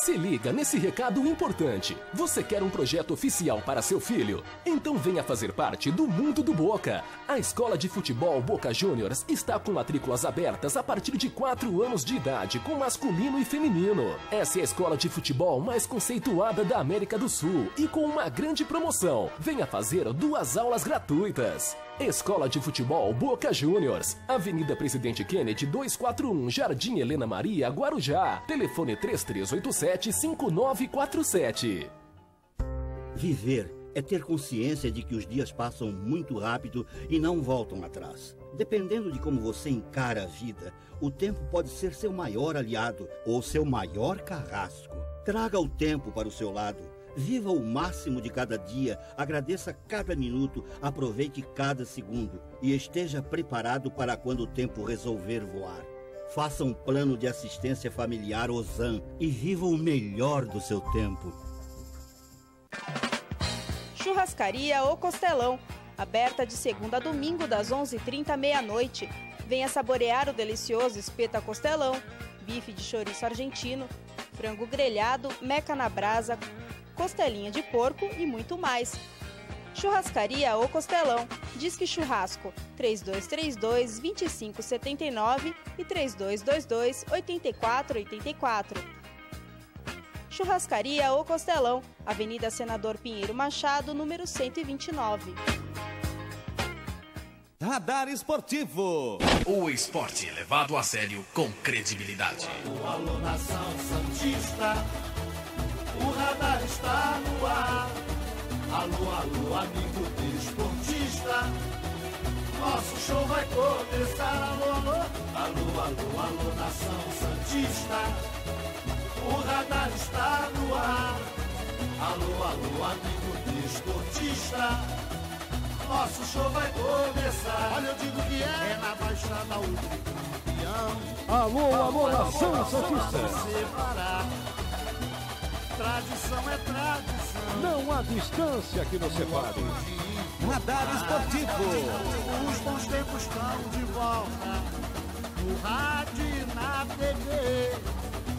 Se liga nesse recado importante. Você quer um projeto oficial para seu filho? Então venha fazer parte do Mundo do Boca. A Escola de Futebol Boca Juniors está com matrículas abertas a partir de 4 anos de idade, com masculino e feminino. Essa é a escola de futebol mais conceituada da América do Sul e com uma grande promoção. Venha fazer 2 aulas gratuitas. Escola de Futebol Boca Juniors, Avenida Presidente Kennedy 241, Jardim Helena Maria, Guarujá. Telefone 3387-5947. Viver é ter consciência de que os dias passam muito rápido e não voltam atrás. Dependendo de como você encara a vida, o tempo pode ser seu maior aliado ou seu maior carrasco. Traga o tempo para o seu lado. Viva o máximo de cada dia, agradeça cada minuto, aproveite cada segundo e esteja preparado para quando o tempo resolver voar. Faça um plano de assistência familiar Ozan e viva o melhor do seu tempo. Churrascaria O Costelão, aberta de segunda a domingo das 11h30 à meia-noite. Venha saborear o delicioso espeto a costelão, bife de chouriço argentino, frango grelhado, meca na brasa, costelinha de porco e muito mais. Churrascaria O Costelão, Disque Churrasco 3232-2579 e 3222-8484. Churrascaria O Costelão, Avenida Senador Pinheiro Machado, número 129. Radar Esportivo. O esporte levado a sério com credibilidade. Alô, alô, nação santista. O radar está no ar. Alô, alô, amigo desportista. Nosso show vai começar. Alô, alô, alô, alô, alô, nação santista. O radar está no ar. Alô, alô, amigo desportista. Nosso show vai começar. Olha, eu digo que é na Baixada o tricampeão. Alô, alô, nação santista. Tradição é tradição. Não há distância que nos separe. Radar Esportivo. Os bons tempos estão de volta. No rádio e na TV.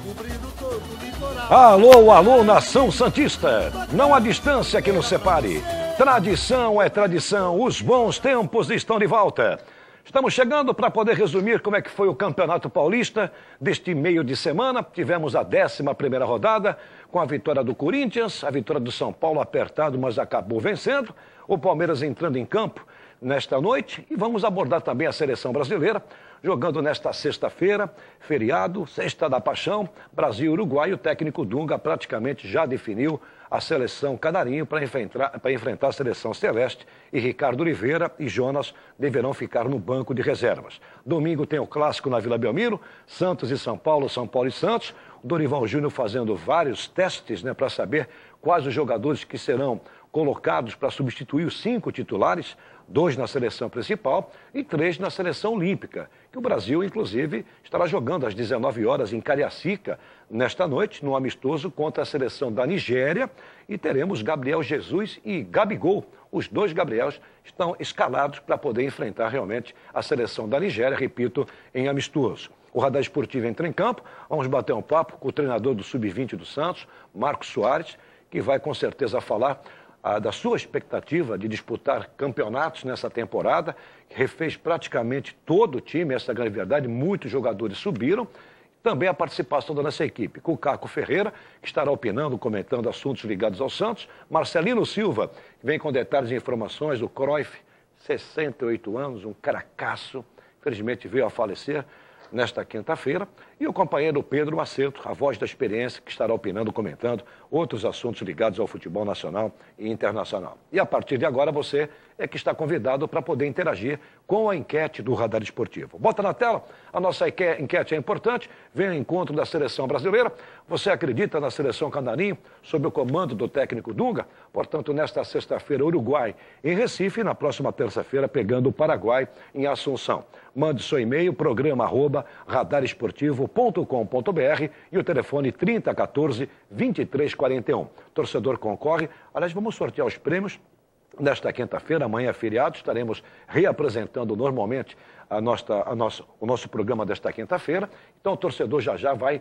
Cobrindo todo o litoral. Alô, alô, nação santista. Não há distância que nos separe. Tradição é tradição. Os bons tempos estão de volta. Estamos chegando para poder resumir como é que foi o Campeonato Paulista deste meio de semana. Tivemos a 11ª rodada com a vitória do Corinthians, a vitória do São Paulo apertado, mas acabou vencendo. O Palmeiras entrando em campo nesta noite e vamos abordar também a seleção brasileira, jogando nesta sexta-feira, feriado, Sexta da Paixão, Brasil e Uruguai. O técnico Dunga praticamente já definiu a seleção canarinho para enfrentar a seleção celeste e Ricardo Oliveira e Jonas deverão ficar no banco de reservas. Domingo tem o clássico na Vila Belmiro, Santos e São Paulo e Santos. O Dorival Júnior fazendo vários testes, para saber quais os jogadores que serão colocados para substituir os 5 titulares, 2 na seleção principal e 3 na seleção olímpica, que o Brasil, inclusive, estará jogando às 19 horas em Cariacica, nesta noite, no amistoso contra a seleção da Nigéria, e teremos Gabriel Jesus e Gabigol. Os 2 Gabriels estão escalados para poder enfrentar realmente a seleção da Nigéria, repito, em amistoso. O Radar Esportivo entra em campo, vamos bater um papo com o treinador do Sub-20 do Santos, Marcos Soares, que vai com certeza falar da sua expectativa de disputar campeonatos nessa temporada, refez praticamente todo o time, essa é a grande verdade, muitos jogadores subiram, também a participação da nossa equipe, com o Caco Ferreira, que estará opinando, comentando assuntos ligados ao Santos, Marcelino Silva, que vem com detalhes e informações, o Cruyff, 68 anos, um cracaço, infelizmente veio a falecer nesta quinta-feira, e o companheiro Pedro Macedo, a voz da experiência, que estará opinando, comentando outros assuntos ligados ao futebol nacional e internacional. E a partir de agora você é que está convidado para poder interagir com a enquete do Radar Esportivo. Bota na tela, a nossa enquete é importante, vem ao encontro da seleção brasileira. Você acredita na seleção canarinho, sob o comando do técnico Dunga? Portanto, nesta sexta-feira, Uruguai em Recife, e na próxima terça-feira, pegando o Paraguai em Assunção. Mande seu e-mail, programa@radaresportivo.com.br e o telefone 3014-2341. Torcedor concorre. Aliás, vamos sortear os prêmios nesta quinta-feira, amanhã é feriado, estaremos reapresentando normalmente o nosso programa desta quinta-feira. Então o torcedor já vai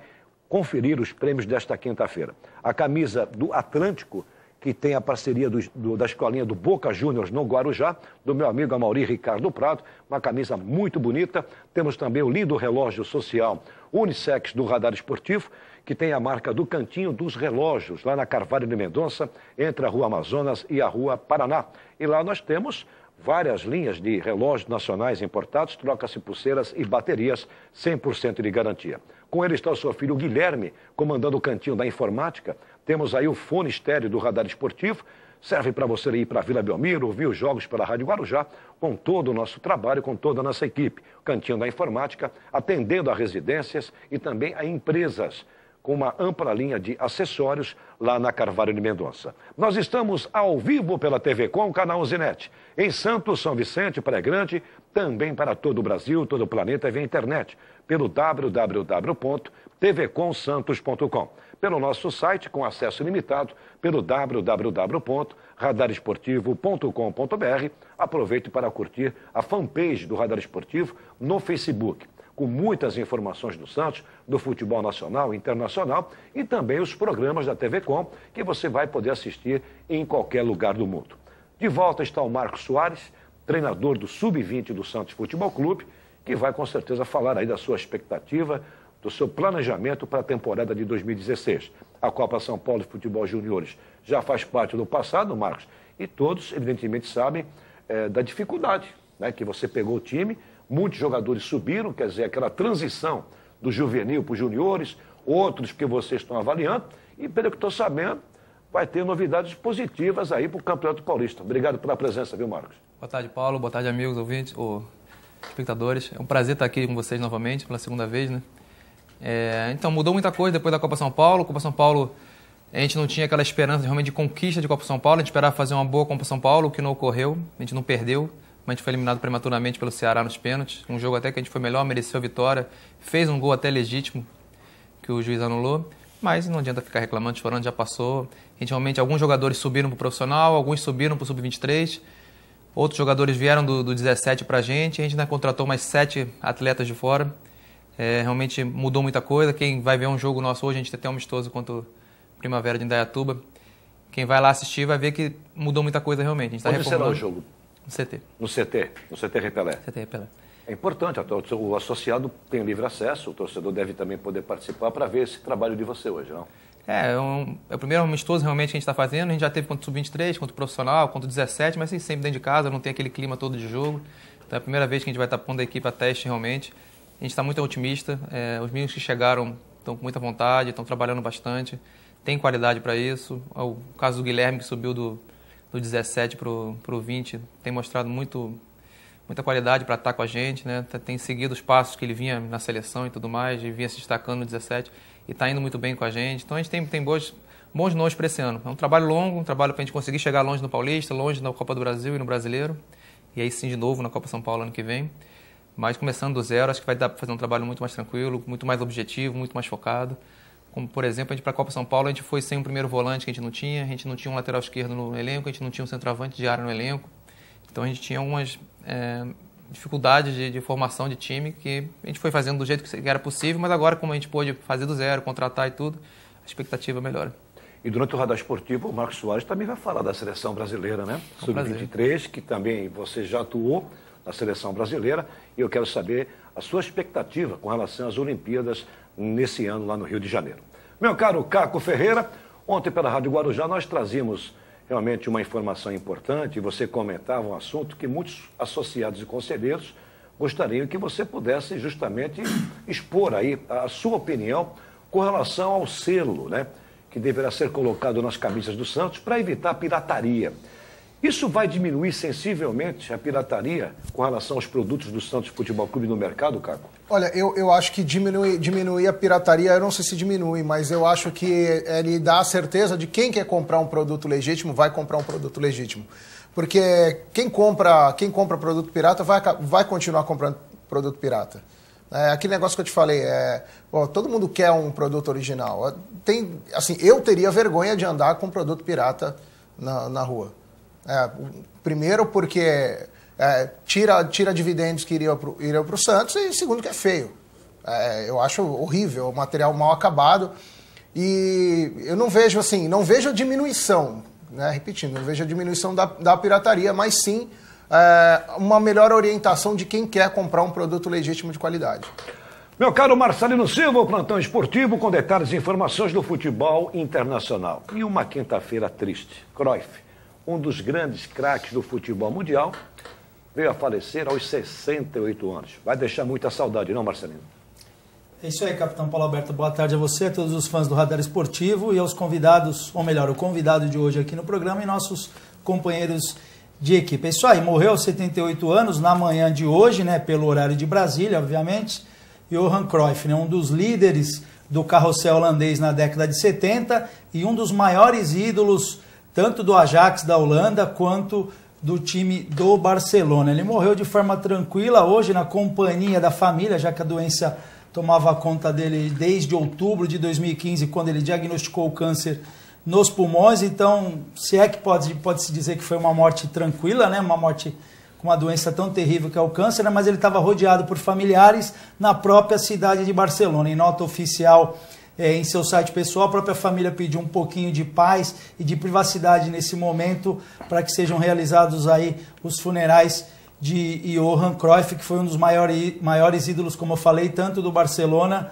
conferir os prêmios desta quinta-feira. A camisa do Atlântico, que tem a parceria da escolinha do Boca Juniors no Guarujá, do meu amigo Amaury Ricardo Prado, uma camisa muito bonita. Temos também o lindo relógio social Unissex do Radar Esportivo, que tem a marca do Cantinho dos Relógios, lá na Carvalho de Mendonça, entre a Rua Amazonas e a Rua Paraná. E lá nós temos várias linhas de relógios nacionais importados, troca-se pulseiras e baterias, 100% de garantia. Com ele está o seu filho Guilherme, comandando o Cantinho da Informática. Temos aí o fone estéreo do Radar Esportivo, serve para você ir para a Vila Belmiro, ouvir os jogos pela Rádio Guarujá, com todo o nosso trabalho, com toda a nossa equipe. Cantinho da Informática, atendendo a residências e também a empresas, com uma ampla linha de acessórios lá na Carvalho de Mendonça. Nós estamos ao vivo pela TV Com, canal Uzinet, em Santos, São Vicente, Praia Grande, também para todo o Brasil, todo o planeta via internet, pelo www.tvcomsantos.com. Pelo nosso site, com acesso ilimitado, pelo www.radaresportivo.com.br. Aproveite para curtir a fanpage do Radar Esportivo no Facebook, com muitas informações do Santos, do futebol nacional e internacional, e também os programas da TV Com, que você vai poder assistir em qualquer lugar do mundo. De volta está o Marcos Soares, treinador do Sub-20 do Santos Futebol Clube, que vai com certeza falar aí da sua expectativa, do seu planejamento para a temporada de 2016. A Copa São Paulo de Futebol Juniores já faz parte do passado, Marcos, e todos, evidentemente, sabem da dificuldade, né, que você pegou o time. Muitos jogadores subiram, quer dizer, aquela transição do juvenil para os juniores, outros que vocês estão avaliando, e pelo que estou sabendo, vai ter novidades positivas aí para o Campeonato Paulista. Obrigado pela presença, viu, Marcos? Boa tarde, Paulo. Boa tarde, amigos, ouvintes, espectadores. É um prazer estar aqui com vocês novamente, pela segunda vez, né? Então, mudou muita coisa depois da Copa São Paulo. Copa São Paulo, a gente não tinha aquela esperança realmente de conquista de Copa São Paulo, a gente esperava fazer uma boa Copa São Paulo, o que não ocorreu, a gente não perdeu. A gente foi eliminado prematuramente pelo Ceará nos pênaltis. Um jogo até que a gente foi melhor, mereceu a vitória. Fez um gol até legítimo, que o juiz anulou. Mas não adianta ficar reclamando, chorando, já passou. A gente, realmente, alguns jogadores subiram para o profissional, alguns subiram para o Sub-23. Outros jogadores vieram do 17 para a gente ainda contratou mais 7 atletas de fora. Realmente mudou muita coisa. Quem vai ver um jogo nosso hoje, a gente tem até um amistoso contra o Primavera de Indaiatuba. Quem vai lá assistir vai ver que mudou muita coisa realmente. A gente Onde será o jogo? No CT. No CT Repelé. CT Repelé. É importante, o associado tem livre acesso, o torcedor deve também poder participar para ver esse trabalho de você hoje, não? É o primeiro amistoso realmente que a gente está fazendo. A gente já teve contra o Sub-23, contra o profissional, contra o 17, mas sempre dentro de casa, não tem aquele clima todo de jogo. Então é a primeira vez que a gente vai estar pondo a equipe a teste realmente. A gente está muito otimista. Os meninos que chegaram estão com muita vontade, estão trabalhando bastante, tem qualidade para isso. O caso do Guilherme, que subiu do 17 para o 20, tem mostrado muita qualidade para estar com a gente, né? Tem seguido os passos que ele vinha na seleção e tudo mais, e vinha se destacando no 17 e está indo muito bem com a gente. Então a gente tem bons nomes para esse ano. É um trabalho longo, um trabalho para a gente conseguir chegar longe no Paulista, longe na Copa do Brasil e no Brasileiro, e aí sim de novo na Copa São Paulo ano que vem. Mas começando do zero, acho que vai dar para fazer um trabalho muito mais tranquilo, muito mais objetivo, muito mais focado. Como, por exemplo, a gente para a Copa São Paulo, a gente foi sem um primeiro volante que a gente não tinha um lateral esquerdo no elenco, a gente não tinha um centroavante de área no elenco. Então a gente tinha algumas dificuldades de formação de time que a gente foi fazendo do jeito que era possível, mas agora, como a gente pôde fazer do zero, contratar e tudo, a expectativa melhora. E durante o Radar Esportivo, o Marcos Soares também vai falar da seleção brasileira, né? Sub-23, que também você já atuou na seleção brasileira, e eu quero saber a sua expectativa com relação às Olimpíadas nesse ano lá no Rio de Janeiro. Meu caro Caco Ferreira, ontem pela Rádio Guarujá nós trazíamos realmente uma informação importante, e você comentava um assunto que muitos associados e conselheiros gostariam que você pudesse justamente expor aí a sua opinião com relação ao selo, né, que deverá ser colocado nas camisas do Santos para evitar a pirataria. Isso vai diminuir sensivelmente a pirataria com relação aos produtos do Santos Futebol Clube no mercado, Caco? Olha, eu acho que diminuir a pirataria, eu não sei se diminui, mas eu acho que ele dá a certeza de quem quer comprar um produto legítimo, vai comprar um produto legítimo. Porque quem compra produto pirata vai continuar comprando produto pirata. Aquele negócio que eu te falei, todo mundo quer um produto original. Eu teria vergonha de andar com produto pirata na rua. Primeiro porque tira dividendos que iriam para o Santos, e segundo que é feio. Eu acho horrível, o material mal acabado. E eu não vejo assim, não vejo a diminuição, né? Repetindo, não vejo a diminuição da pirataria, mas sim uma melhor orientação de quem quer comprar um produto legítimo de qualidade. Meu caro Marcelino Silva, o plantão esportivo com detalhes e informações do futebol internacional. E uma quinta-feira triste. Cruyff, um dos grandes craques do futebol mundial, veio a falecer aos 68 anos. Vai deixar muita saudade, não, Marcelino? É isso aí, capitão Paulo Alberto. Boa tarde a você, a todos os fãs do Radar Esportivo e aos convidados, ou melhor, o convidado de hoje aqui no programa e nossos companheiros de equipe. É isso aí, morreu aos 78 anos na manhã de hoje, né, pelo horário de Brasília, obviamente, Johan Cruyff, né, um dos líderes do carrossel holandês na década de 70 e um dos maiores ídolos tanto do Ajax da Holanda quanto do time do Barcelona. Ele morreu de forma tranquila hoje na companhia da família, já que a doença tomava conta dele desde outubro de 2015, quando ele diagnosticou o câncer nos pulmões. Então, se é que pode-se dizer que foi uma morte tranquila, né? Uma morte com uma doença tão terrível que é o câncer, né? Mas ele estava rodeado por familiares na própria cidade de Barcelona. Em nota oficial, em seu site pessoal, a própria família pediu um pouquinho de paz e de privacidade nesse momento para que sejam realizados aí os funerais de Johan Cruyff, que foi um dos maiores ídolos, como eu falei, tanto do Barcelona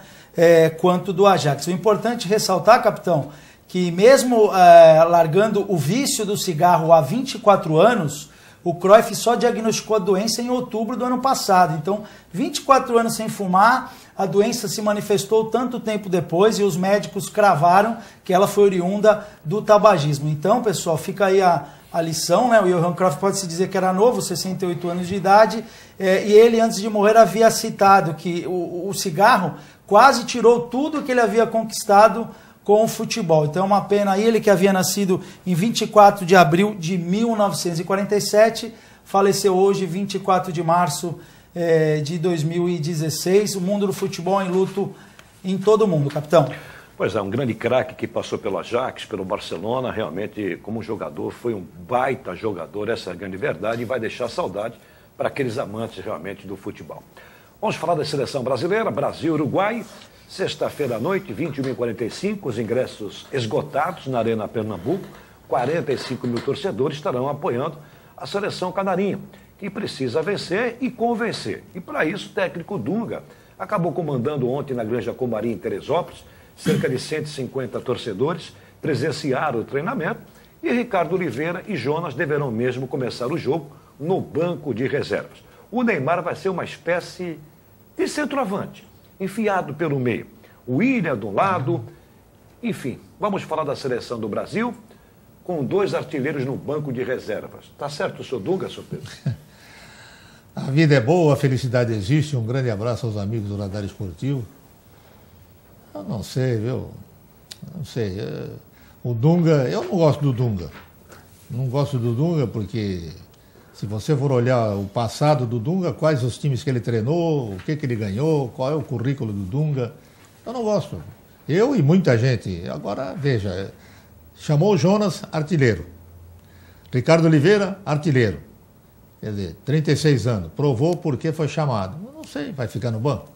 quanto do Ajax. O importante ressaltar, capitão, que mesmo largando o vício do cigarro há 24 anos, o Cruyff só diagnosticou a doença em outubro do ano passado. Então, 24 anos sem fumar, a doença se manifestou tanto tempo depois e os médicos cravaram que ela foi oriunda do tabagismo. Então, pessoal, fica aí a lição, né? O Johan Cruyff pode-se dizer que era novo, 68 anos de idade, e ele, antes de morrer, havia citado que o cigarro quase tirou tudo que ele havia conquistado com o futebol. Então é uma pena aí, ele que havia nascido em 24 de abril de 1947, faleceu hoje, 24 de março de 2016. O mundo do futebol em luto em todo o mundo, capitão. Pois é, um grande craque que passou pelo Ajax, pelo Barcelona, realmente como jogador, foi um baita jogador, essa é a grande verdade, e vai deixar saudade para aqueles amantes realmente do futebol. Vamos falar da seleção brasileira, Brasil-Uruguai, sexta-feira à noite, 21h45, os ingressos esgotados na Arena Pernambuco, 45 mil torcedores estarão apoiando a seleção canarinha, que precisa vencer e convencer. E para isso, o técnico Dunga acabou comandando ontem na Granja Comari, em Teresópolis, cerca de 150 torcedores presenciaram o treinamento e Ricardo Oliveira e Jonas deverão mesmo começar o jogo no banco de reservas. O Neymar vai ser uma espécie de centroavante, enfiado pelo meio. O William de um lado, enfim, vamos falar da seleção do Brasil com 2 artilheiros no banco de reservas. Tá certo, senhor Dunga, senhor Pedro? A vida é boa, a felicidade existe. Um grande abraço aos amigos do Radar Esportivo. Eu não sei, viu? Não sei. O Dunga, eu não gosto do Dunga. Não gosto do Dunga porque, se você for olhar o passado do Dunga, quais os times que ele treinou, o que ele ganhou, qual é o currículo do Dunga, eu não gosto. Eu e muita gente. Agora, veja, chamou o Jonas artilheiro. Ricardo Oliveira, artilheiro. Quer dizer, 36 anos. Provou porque foi chamado. Eu não sei, vai ficar no banco.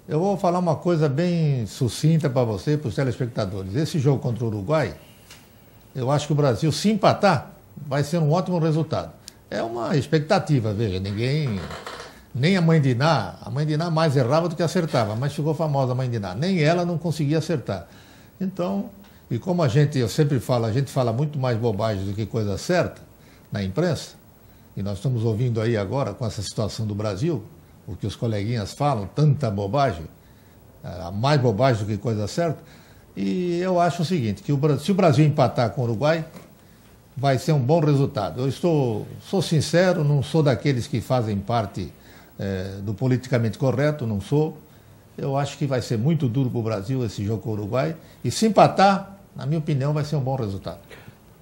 Eu vou falar uma coisa bem sucinta para você, para os telespectadores. Esse jogo contra o Uruguai, eu acho que o Brasil, se empatar, vai ser um ótimo resultado. É uma expectativa, veja, ninguém... Nem a mãe Diná mais errava do que acertava, mas ficou famosa a mãe Diná. Nem ela não conseguia acertar. Então, e como eu sempre falo, a gente fala muito mais bobagem do que coisa certa na imprensa, e nós estamos ouvindo aí agora com essa situação do Brasil, o que os coleguinhas falam, tanta bobagem, mais bobagem do que coisa certa, e eu acho o seguinte, que se o Brasil empatar com o Uruguai, vai ser um bom resultado. Eu sou sincero, não sou daqueles que fazem parte do politicamente correto, não sou. Eu acho que vai ser muito duro para o Brasil esse jogo com o Uruguai, e se empatar, na minha opinião, vai ser um bom resultado.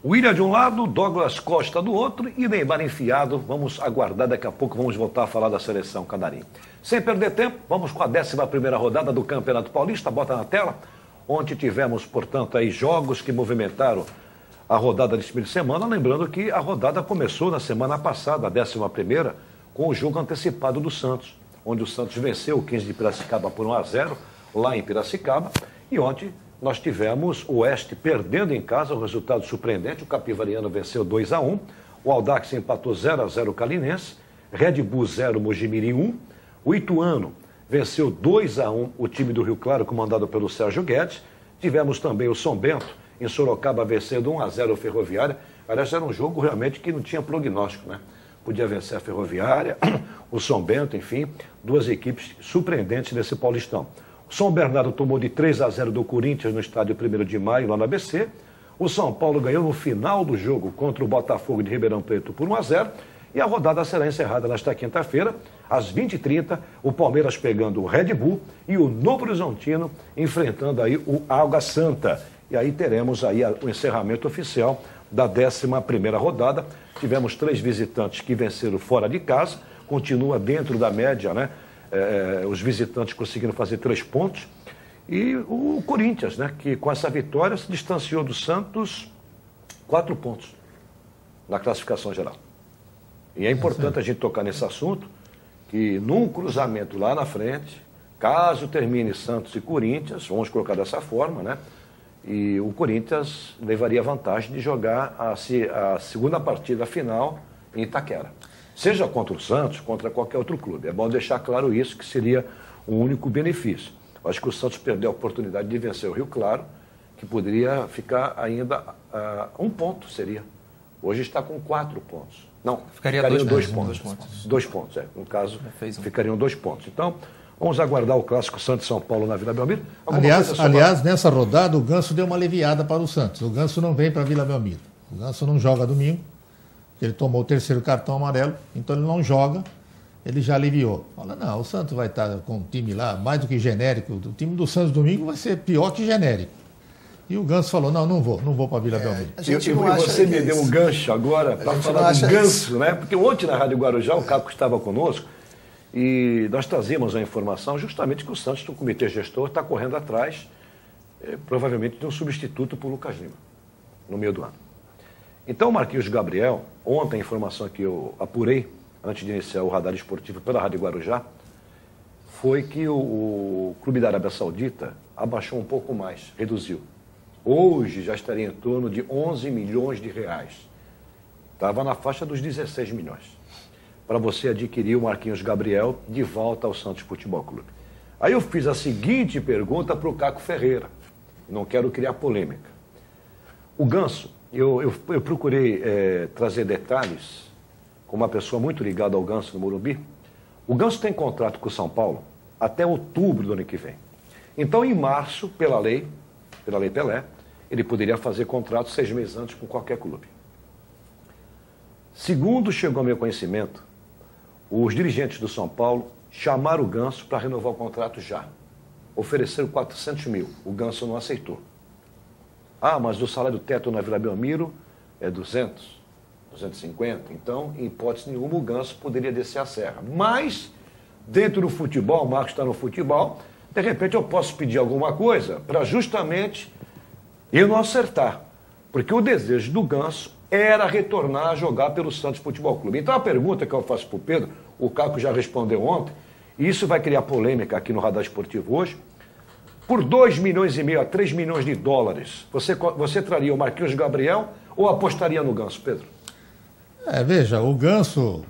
William de um lado, Douglas Costa do outro e Neymar enfiado. Vamos aguardar, daqui a pouco vamos voltar a falar da seleção canarinha. Sem perder tempo, vamos com a 11ª rodada do Campeonato Paulista, bota na tela. Ontem tivemos, portanto, aí jogos que movimentaram a rodada desse fim de semana. Lembrando que a rodada começou na semana passada, a 11ª, com o jogo antecipado do Santos. onde o Santos venceu o 15 de Piracicaba por 1-0, lá em Piracicaba. E ontem nós tivemos o Oeste perdendo em casa, um resultado surpreendente. O Capivariano venceu 2-1, o Audax empatou 0-0 o Calinense, Red Bull 0, Mojimirim 1, o Ituano venceu 2-1 o time do Rio Claro, comandado pelo Sérgio Guedes. Tivemos também o São Bento, em Sorocaba, vencendo 1-0 o Ferroviária. Aliás, era um jogo realmente que não tinha prognóstico, né? Podia vencer a Ferroviária, o São Bento, enfim, duas equipes surpreendentes nesse Paulistão. O São Bernardo tomou de 3-0 do Corinthians no estádio 1º de Maio, lá no ABC. O São Paulo ganhou no final do jogo contra o Botafogo de Ribeirão Preto por 1-0. E a rodada será encerrada nesta quinta-feira, às 20h30, o Palmeiras pegando o Red Bull e o Novo Horizontino enfrentando aí o Água Santa. E aí teremos aí o encerramento oficial da 11ª rodada. Tivemos 3 visitantes que venceram fora de casa, continua dentro da média, né? Os visitantes conseguiram fazer 3 pontos. E o Corinthians, né? Que com essa vitória se distanciou do Santos 4 pontos na classificação geral. E é importante a gente tocar nesse assunto, que num cruzamento lá na frente, caso termine Santos e Corinthians, vamos colocar dessa forma, né? E o Corinthians levaria vantagem de jogar a segunda partida final em Itaquera. Seja contra o Santos, contra qualquer outro clube. É bom deixar claro isso, que seria o único benefício. Eu acho que o Santos perdeu a oportunidade de vencer o Rio Claro, que poderia ficar ainda 1 ponto, seria. Hoje está com 4 pontos. Não, ficariam 2 pontos. 2 pontos, no caso, ficariam 2 pontos. Então, vamos aguardar o clássico Santos São Paulo na Vila Belmiro. Aliás, nessa rodada, o Ganso deu uma aliviada para o Santos. O Ganso não vem para a Vila Belmiro. O Ganso não joga domingo. Ele tomou o 3º cartão amarelo, então ele não joga. Ele já aliviou. Fala, não, o Santos vai estar com um time lá mais do que genérico. O time do Santos domingo vai ser pior que genérico. E o Ganso falou, não vou para a Vila Belmiro. E você me deu um gancho agora para falar do Ganso, né? Porque ontem na Rádio Guarujá o Caco estava conosco e nós trazíamos a informação justamente que o Santos, do comitê gestor, está correndo atrás, provavelmente, de um substituto para o Lucas Lima, no meio do ano. Então o Marquinhos Gabriel, ontem a informação que eu apurei, antes de iniciar o Radar Esportivo pela Rádio Guarujá, foi que o Clube da Arábia Saudita abaixou um pouco mais, reduziu. Hoje já estaria em torno de 11 milhões de reais. Estava na faixa dos 16 milhões. Para você adquirir o Marquinhos Gabriel de volta ao Santos Futebol Clube. Aí eu fiz a seguinte pergunta para o Caco Ferreira. Não quero criar polêmica. O Ganso, eu procurei trazer detalhes com uma pessoa muito ligada ao Ganso no Morumbi. O Ganso tem contrato com o São Paulo até outubro do ano que vem. Então, em março, pela lei Pelé, ele poderia fazer contrato 6 meses antes com qualquer clube. Segundo chegou ao meu conhecimento, os dirigentes do São Paulo chamaram o Ganso para renovar o contrato já. Ofereceram 400 mil, o Ganso não aceitou. Ah, mas o salário teto na Vila Belmiro é 200, 250, então, em hipótese nenhuma, o Ganso poderia descer a serra. Mas, dentro do futebol, o Marcos está no futebol, de repente eu posso pedir alguma coisa para justamente eu não acertar. Porque o desejo do Ganso era retornar a jogar pelo Santos Futebol Clube. Então a pergunta que eu faço para o Pedro, o Caco já respondeu ontem, e isso vai criar polêmica aqui no Radar Esportivo hoje. Por 2,5 milhões a 3 milhões de dólares, você traria o Marquinhos Gabriel ou apostaria no Ganso, Pedro? Veja, o Ganso,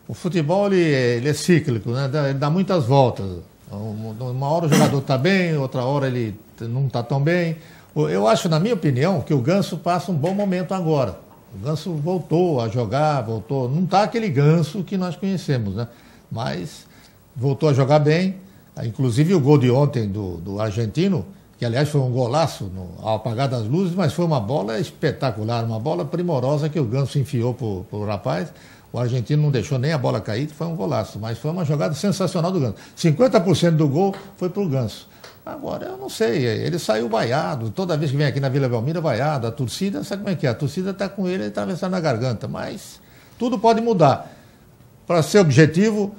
o futebol ele é cíclico, né? Ele dá muitas voltas. Uma hora o jogador está bem, outra hora ele não está tão bem. Eu acho, na minha opinião, que o Ganso passa um bom momento agora. O Ganso voltou a jogar, voltou. Não está aquele Ganso que nós conhecemos, né? Mas voltou a jogar bem. Inclusive o gol de ontem do argentino, que aliás foi um golaço ao apagar das luzes, mas foi uma bola espetacular, uma bola primorosa que o Ganso enfiou pro rapaz. O argentino não deixou nem a bola cair, foi um golaço, mas foi uma jogada sensacional do Ganso. 50% do gol foi pro Ganso. Agora, eu não sei, ele saiu vaiado, toda vez que vem aqui na Vila Belmiro, vaiado. A torcida, sabe como é que é? A torcida está com ele atravessando na garganta, mas tudo pode mudar. Para ser objetivo,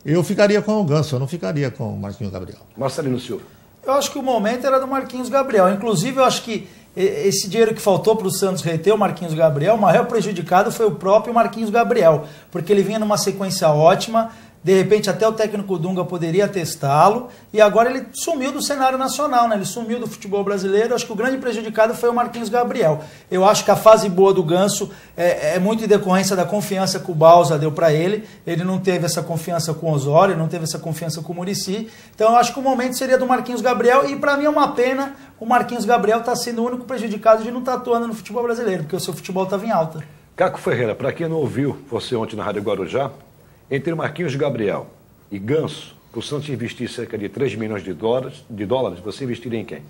eu ficaria com o Ganso, eu não ficaria com o Marquinhos Gabriel. Marcelino Silva. Eu acho que o momento era do Marquinhos Gabriel. Inclusive, eu acho que esse dinheiro que faltou para o Santos reter o Marquinhos Gabriel, o maior prejudicado foi o próprio Marquinhos Gabriel, porque ele vinha numa sequência ótima, De repente até o técnico Dunga poderia testá-lo, e agora ele sumiu do cenário nacional, né? Ele sumiu do futebol brasileiro. Acho que o grande prejudicado foi o Marquinhos Gabriel. Eu acho que a fase boa do Ganso é muito em decorrência da confiança que o Bausa deu para ele. Ele não teve essa confiança com o Osório, não teve essa confiança com o Muricy. Então eu acho que o momento seria do Marquinhos Gabriel, e para mim é uma pena o Marquinhos Gabriel estar sendo o único prejudicado de não estar atuando no futebol brasileiro, porque o seu futebol estava em alta. Caco Ferreira, para quem não ouviu você ontem na Rádio Guarujá, entre Marquinhos Gabriel e Ganso, o Santos investir cerca de 3 milhões de dólares, você investiria em quem?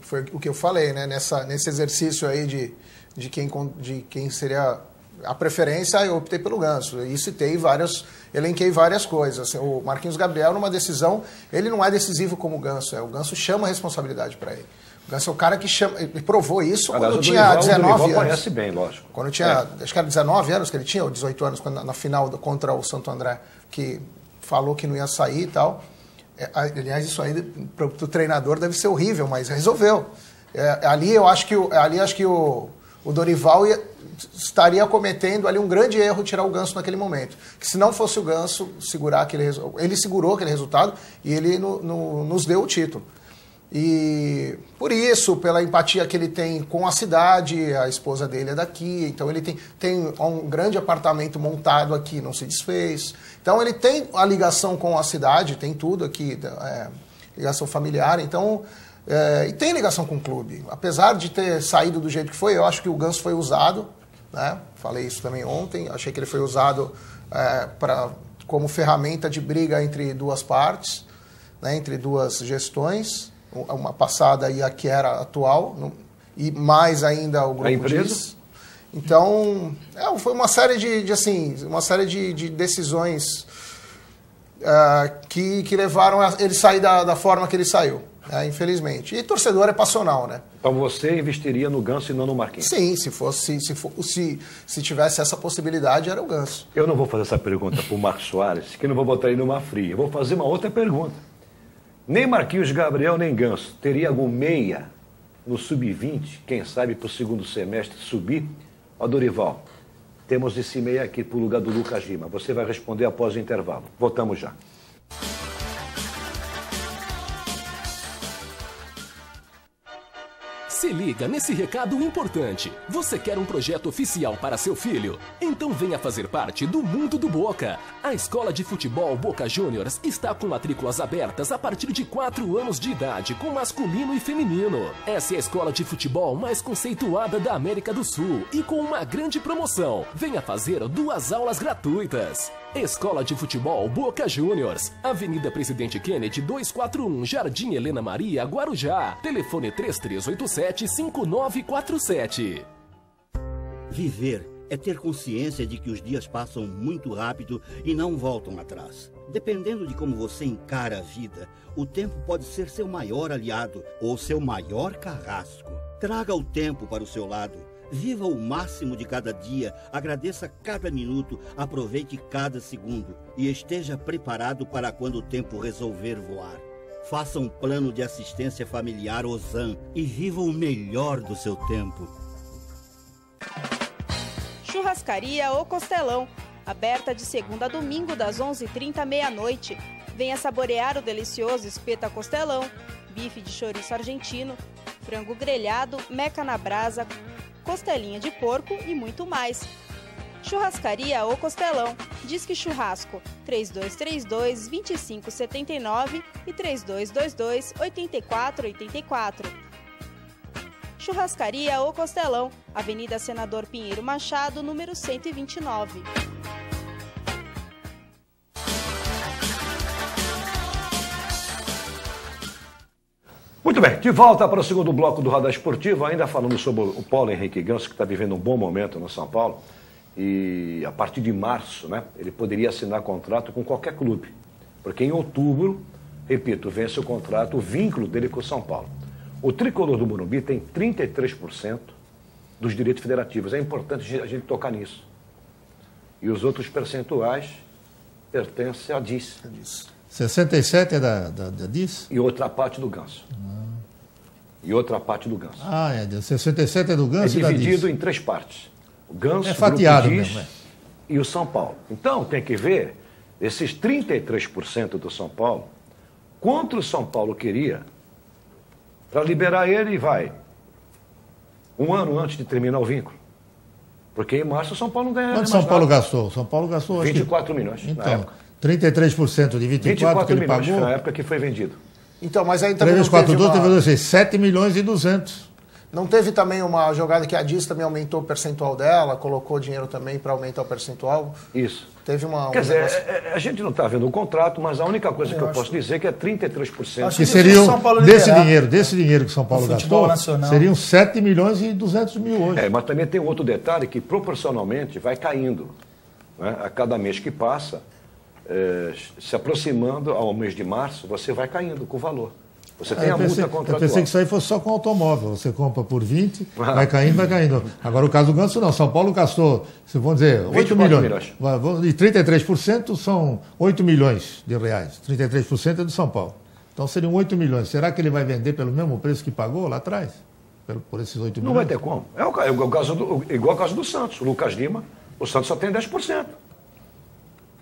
Foi o que eu falei, né? Nesse exercício aí de quem seria a preferência, eu optei pelo Ganso. E elenquei várias coisas. O Marquinhos Gabriel, numa decisão, ele não é decisivo como o Ganso. O Ganso chama a responsabilidade para ele. O Ganso é o cara que chama, ele provou isso quando tinha 19 anos. Conhece bem, lógico. Quando tinha, acho que era 19 anos que ele tinha, ou 18 anos, na final contra o Santo André, que falou que não ia sair e tal. Aliás, isso aí para o treinador deve ser horrível, mas resolveu. Ali acho que o Dorival estaria cometendo ali um grande erro tirar o Ganso naquele momento. Que se não fosse o Ganso segurar ele segurou aquele resultado e ele nos deu o título. E por isso, pela empatia que ele tem com a cidade, a esposa dele é daqui, então ele tem um grande apartamento montado aqui, não se desfez. Então ele tem a ligação com a cidade, tem tudo aqui, ligação familiar, então, e tem ligação com o clube. Apesar de ter saído do jeito que foi, eu acho que o Ganso foi usado, né? Falei isso também ontem, achei que ele foi usado como ferramenta de briga entre duas partes, né? Entre duas gestões. Uma passada e a que era atual, e mais ainda o grupo diz. Então, foi uma série de decisões que levaram a ele sair da forma que ele saiu, infelizmente. E torcedor é passional, né? Então você investiria no Ganso e não no Marquinhos? Sim, se tivesse essa possibilidade, era o Ganso. Eu não vou fazer essa pergunta para o Marcos Soares, que não vou botar ele numa fria. Eu vou fazer uma outra pergunta. Nem Marquinhos Gabriel, nem Ganso. Teria algum meia no sub-20, quem sabe para o segundo semestre subir? Ó, Dorival, temos esse meia aqui para o lugar do Lucas Lima. Você vai responder após o intervalo. Voltamos já. Se liga nesse recado importante. Você quer um projeto oficial para seu filho? Então venha fazer parte do Mundo do Boca. A Escola de Futebol Boca Juniors está com matrículas abertas a partir de 4 anos de idade, com masculino e feminino. Essa é a escola de futebol mais conceituada da América do Sul e com uma grande promoção. Venha fazer 2 aulas gratuitas. Escola de Futebol Boca Juniors, Avenida Presidente Kennedy 241, Jardim Helena Maria, Guarujá. Telefone 3387-5947. Viver é ter consciência de que os dias passam muito rápido e não voltam atrás. Dependendo de como você encara a vida, o tempo pode ser seu maior aliado ou seu maior carrasco. Traga o tempo para o seu lado. Viva o máximo de cada dia, agradeça cada minuto, aproveite cada segundo e esteja preparado para quando o tempo resolver voar. Faça um plano de assistência familiar Ozan e viva o melhor do seu tempo. Churrascaria O Costelão, aberta de segunda a domingo das 11h30 à meia-noite. Venha saborear o delicioso espeta costelão, bife de chouriço argentino, frango grelhado, meca na brasa, costelinha de porco e muito mais. Churrascaria O Costelão, Disque Churrasco 3232-2579 e 3222-8484. Churrascaria O Costelão, Avenida Senador Pinheiro Machado, número 129. Muito bem, de volta para o segundo bloco do Radar Esportivo, ainda falando sobre o Paulo Henrique Ganso, que está vivendo um bom momento no São Paulo. E a partir de março, né, ele poderia assinar contrato com qualquer clube. Porque em outubro, repito, vence o contrato, o vínculo dele com o São Paulo. O tricolor do Morumbi tem 33% dos direitos federativos. É importante a gente tocar nisso. E os outros percentuais pertencem à DIS. 67 é da DIS? E outra parte do Ganso. E outra parte do Ganso. 67 é do Ganso e da DIS. É dividido em 3 partes. O Ganso, é fatiado o Grupo DIS mesmo, e o São Paulo. Então, tem que ver Esses 33% do São Paulo, quanto o São Paulo queria para liberar ele e vai um ano antes de terminar o vínculo? Porque em março o São Paulo não ganha. Quanto São Paulo gastou? O São Paulo gastou 24 milhões. Então, 33% de 24 que ele milhões pagou. Na época que foi vendido. Então, mas aí 3 também vezes 4, 12, teve 16, 7 milhões e 200. Não teve também uma jogada que a Diz também aumentou o percentual dela, colocou dinheiro também para aumentar o percentual? Isso. Teve uma... Quer dizer, a gente não está vendo o contrato, mas a única coisa que eu posso dizer é que é 33%. Que seriam, desse dinheiro que São Paulo gastou, seriam 7 milhões e 200 mil hoje. Mas também tem um outro detalhe que proporcionalmente vai caindo. Né? A cada mês que passa, se aproximando ao mês de março, você vai caindo com o valor. Você tem a multa contratual. Eu pensei que isso aí fosse só com automóvel. Você compra por 20, vai caindo, vai caindo. Agora, o caso do Ganso, não. São Paulo gastou, se vamos dizer, 8 milhões. E 33% são 8 milhões de reais. 33% é do São Paulo. Então, seriam 8 milhões. Será que ele vai vender pelo mesmo preço que pagou lá atrás? Por esses 8 milhões? Não vai ter como. Igual o caso do Santos. O Lucas Lima, o Santos só tem 10%.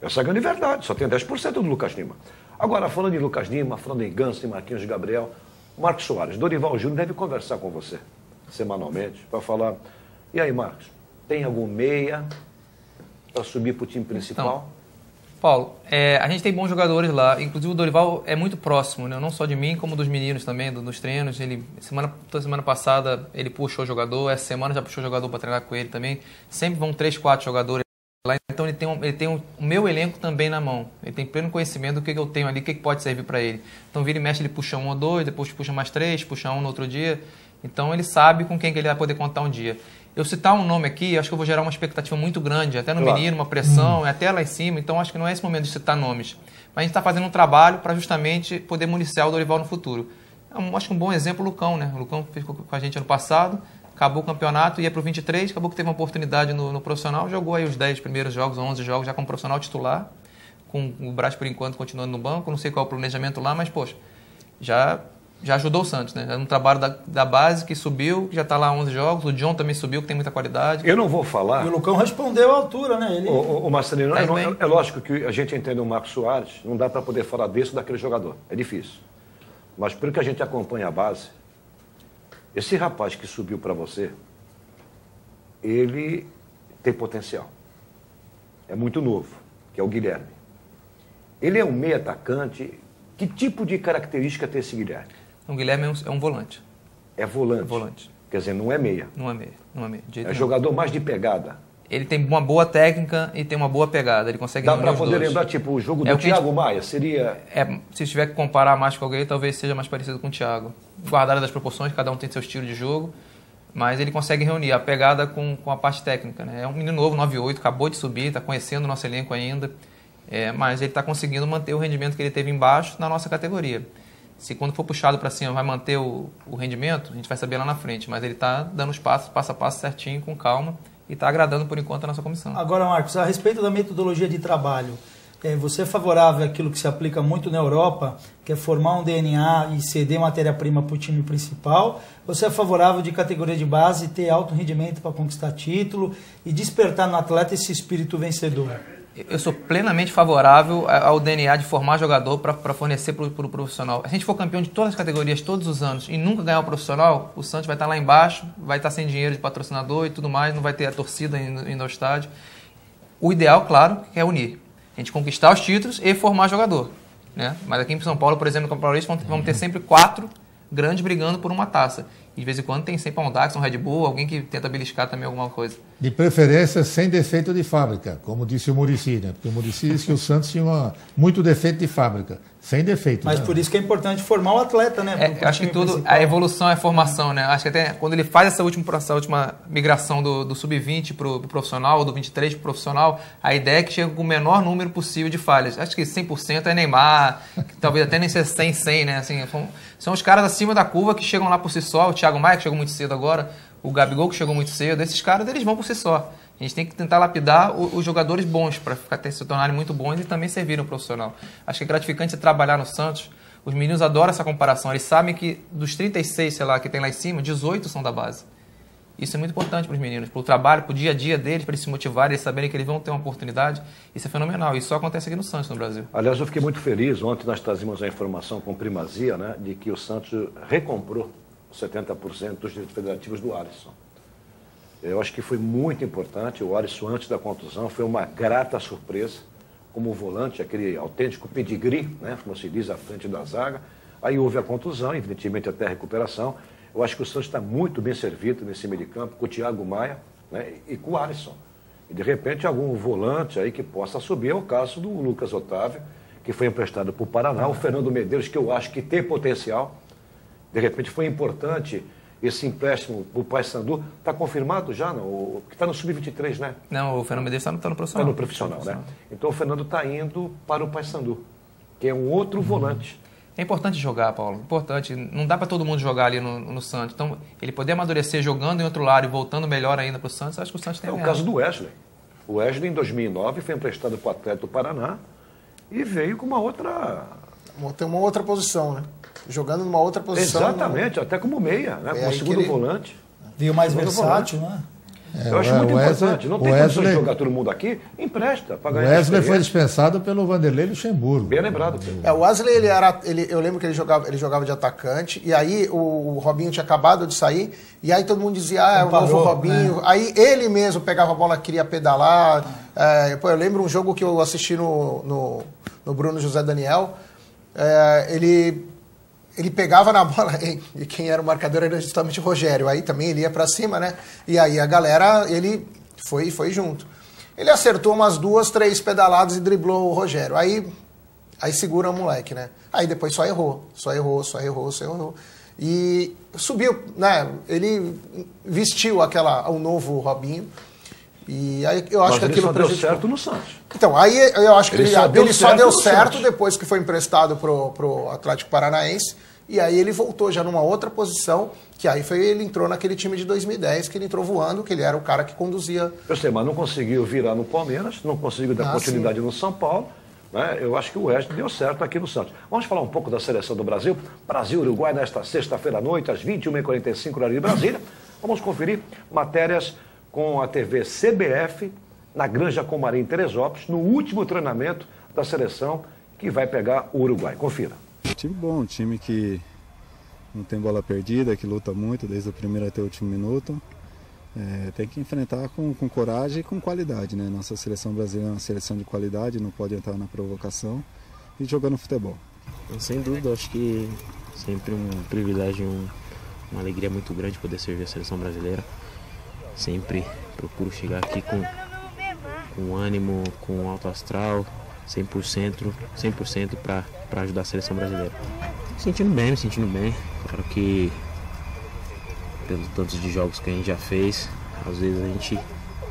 Essa é a grande verdade. Só tem 10% do Lucas Lima. Agora, falando em Lucas Lima, falando em Ganso, em Marquinhos Gabriel, Marcos Soares, Dorival Júnior deve conversar com você semanalmente para falar, e aí, Marcos, tem algum meia para subir para o time principal? Então, Paulo, a gente tem bons jogadores lá, inclusive o Dorival é muito próximo, né? Não só de mim, como dos meninos também, dos treinos. Toda semana passada ele puxou o jogador, essa semana já puxou o jogador para treinar com ele também. Sempre vão 3, 4 jogadores lá, então ele tem o meu elenco também na mão. Ele tem pleno conhecimento do que eu tenho ali, o que pode servir para ele. Então vira e mexe, ele puxa 1 ou 2, depois puxa mais 3, puxa 1 no outro dia. Então ele sabe com quem que ele vai poder contar um dia. Eu citar um nome aqui, acho que eu vou gerar uma expectativa muito grande, até no menino, uma pressão, até lá em cima. Então acho que não é esse momento de citar nomes. Mas a gente está fazendo um trabalho para justamente poder municiar o Dorival no futuro. Acho que um bom exemplo o Lucão, né? O Lucão ficou com a gente ano passado, acabou o campeonato, ia para o 23, acabou que teve uma oportunidade no profissional, jogou aí os 10 primeiros jogos, 11 jogos já como profissional titular, com o Brás por enquanto continuando no banco, não sei qual é o planejamento lá, mas poxa, já ajudou o Santos, né? É um trabalho da base que subiu, que já está lá 11 jogos, o John também subiu, que tem muita qualidade. Eu não vou falar... E o Lucão respondeu à altura, né? Ele... O Marcelino, é lógico que a gente entende o Marcos Soares, não dá para poder falar desse ou daquele jogador, é difícil. Mas pelo que a gente acompanha a base, esse rapaz que subiu para você, ele tem potencial. É muito novo, que é o Guilherme. Ele é um meio atacante. Que tipo de característica tem esse Guilherme? O Guilherme é um volante. É volante? É volante. Quer dizer, não é meia. Não é meia. É jogador mais de pegada. Ele tem uma boa técnica e tem uma boa pegada. Ele consegue Dá para poder lembrar, tipo, o jogo do Thiago Maia? Seria... se tiver que comparar mais com alguém, talvez seja mais parecido com o Thiago. Guardado das proporções, cada um tem seu estilo de jogo. Mas ele consegue reunir a pegada com a parte técnica, né? É um menino novo, 9'8", acabou de subir, está conhecendo o nosso elenco ainda. Mas ele está conseguindo manter o rendimento que ele teve embaixo na nossa categoria. Se quando for puxado para cima vai manter o rendimento, a gente vai saber lá na frente. Mas ele está dando os passos, passo a passo certinho, com calma, e está agradando por enquanto a nossa comissão. Agora, Marcos, a respeito da metodologia de trabalho, você é favorável àquilo que se aplica muito na Europa, que é formar um DNA e ceder matéria-prima para o time principal? Você é favorável de categoria de base, ter alto rendimento para conquistar título e despertar no atleta esse espírito vencedor? Eu sou plenamente favorável ao DNA de formar jogador para fornecer para o profissional. Se a gente for campeão de todas as categorias todos os anos e nunca ganhar o profissional, o Santos vai estar lá embaixo, vai estar sem dinheiro de patrocinador e tudo mais, não vai ter a torcida indo ao estádio. O ideal, claro, é unir. A gente conquistar os títulos e formar jogador, né? Mas aqui em São Paulo, por exemplo, no Campeonato Paulista, vamos ter sempre 4 grandes brigando por uma taça. E de vez em quando tem sempre um Dax, um Red Bull, alguém que tenta beliscar também alguma coisa. De preferência sem defeito de fábrica, como disse o Muricy, né? Porque o Muricy disse que o Santos tinha muito defeito de fábrica. Sem defeito. Mas por isso que é importante formar o atleta, né? Acho que tudo, a evolução é formação, né? Acho que até quando ele faz essa última migração do sub-20 para o profissional, ou do 23 para o profissional, a ideia é que chega com o menor número possível de falhas. Acho que 100% é Neymar, que talvez até nem seja 100, né? Assim, são os caras acima da curva que chegam lá por si só. O Thiago Maia, que chegou muito cedo agora, o Gabigol, que chegou muito cedo. Esses caras, eles vão por si só. A gente tem que tentar lapidar os jogadores bons para se tornarem muito bons e também servirem o profissional. Acho que é gratificante você trabalhar no Santos. Os meninos adoram essa comparação. Eles sabem que dos 36, sei lá, que tem lá em cima, 18 são da base. Isso é muito importante para os meninos, para o trabalho, para o dia a dia deles, para eles se motivarem, eles saberem que eles vão ter uma oportunidade. Isso é fenomenal. Isso só acontece aqui no Santos, no Brasil. Aliás, eu fiquei muito feliz. Ontem nós trazíamos a informação com primazia, né, de que o Santos recomprou 70% dos direitos federativos do Alisson. Eu acho que foi muito importante. O Alisson, antes da contusão, foi uma grata surpresa como volante, aquele autêntico pedigree, né, como se diz, à frente da zaga. Aí houve a contusão, evidentemente até a recuperação. Eu acho que o Santos está muito bem servido nesse meio de campo, com o Thiago Maia, né, e com o Alisson. E de repente algum volante aí que possa subir. É o caso do Lucas Otávio, que foi emprestado para o Paraná. O Fernando Medeiros, que eu acho que tem potencial. De repente foi importante esse empréstimo para o Paysandu. Está confirmado já, não? Que está no Sub-23, né? Não, o Fernando Medeiros está no profissional. Está no profissional, né? Então o Fernando está indo para o Paysandu, que é um outro volante. É importante jogar, Paulo. Importante. Não dá para todo mundo jogar ali no Santos. Então, ele poder amadurecer jogando em outro lado e voltando melhor ainda para o Santos, acho que o Santos tem. É o caso do Wesley. O Wesley, em 2009, foi emprestado para o Atlético do Paraná e veio com uma outra... Tem uma outra posição, né? Jogando numa outra posição. Exatamente, até como meia, né? Como segundo volante. Veio mais versátil, né? Eu acho muito importante. Não tem condições de jogar todo mundo aqui, empresta. O Wesley foi dispensado pelo Vanderlei Luxemburgo. Bem lembrado. O Wesley, eu lembro que ele jogava de atacante, e aí o Robinho tinha acabado de sair, e aí todo mundo dizia, é o novo Robinho. Aí ele mesmo pegava a bola, queria pedalar. Eu lembro um jogo que eu assisti no Bruno José Daniel, ele pegava na bola, e quem era o marcador era justamente o Rogério. Aí também ele ia pra cima, né? E aí a galera, ele foi junto. Ele acertou umas 2, 3 pedaladas e driblou o Rogério. Aí segura o moleque, né? Aí depois só errou. E subiu, né? Ele vestiu o novo Robinho. E aí eu acho que aquilo deu certo no Santos. Então, aí eu acho que ele só deu certo Santos. Depois que foi emprestado pro Atlético Paranaense. E aí ele voltou já numa outra posição, que aí ele entrou naquele time de 2010, que ele entrou voando, que ele era o cara que conduzia. Eu sei, mas não conseguiu virar no Palmeiras, não conseguiu dar continuidade no São Paulo. Né? Eu acho que o Wesley deu certo aqui no Santos. Vamos falar um pouco da seleção do Brasil. Brasil-Uruguai nesta sexta-feira à noite, às 21h45, horário de Brasília. Vamos conferir matérias com a TV CBF, na Granja Comarim, em Teresópolis, no último treinamento da seleção que vai pegar o Uruguai. Confira. Time bom, um time que não tem bola perdida, que luta muito desde o primeiro até o último minuto. Tem que enfrentar com coragem e com qualidade, né? Nossa seleção brasileira é uma seleção de qualidade, não pode entrar na provocação e jogando futebol. Sem dúvida, acho que sempre um privilégio, uma alegria muito grande poder servir a seleção brasileira. Sempre procuro chegar aqui com ânimo, com alto astral, 100% para ajudar a seleção brasileira. Me sentindo bem. Claro que, pelos tantos de jogos que a gente já fez, às vezes a gente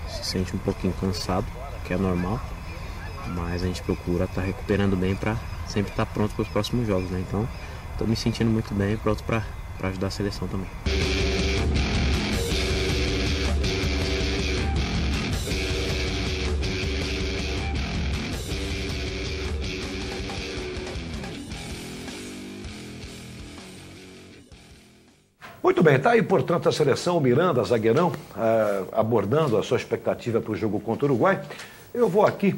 se sente um pouquinho cansado, que é normal, mas a gente procura estar recuperando bem para sempre estar pronto para os próximos jogos, né? Então, estou me sentindo muito bem e pronto para ajudar a seleção também. Muito bem, está aí, portanto, a seleção, o Miranda, zagueirão, abordando a sua expectativa para o jogo contra o Uruguai. Eu vou aqui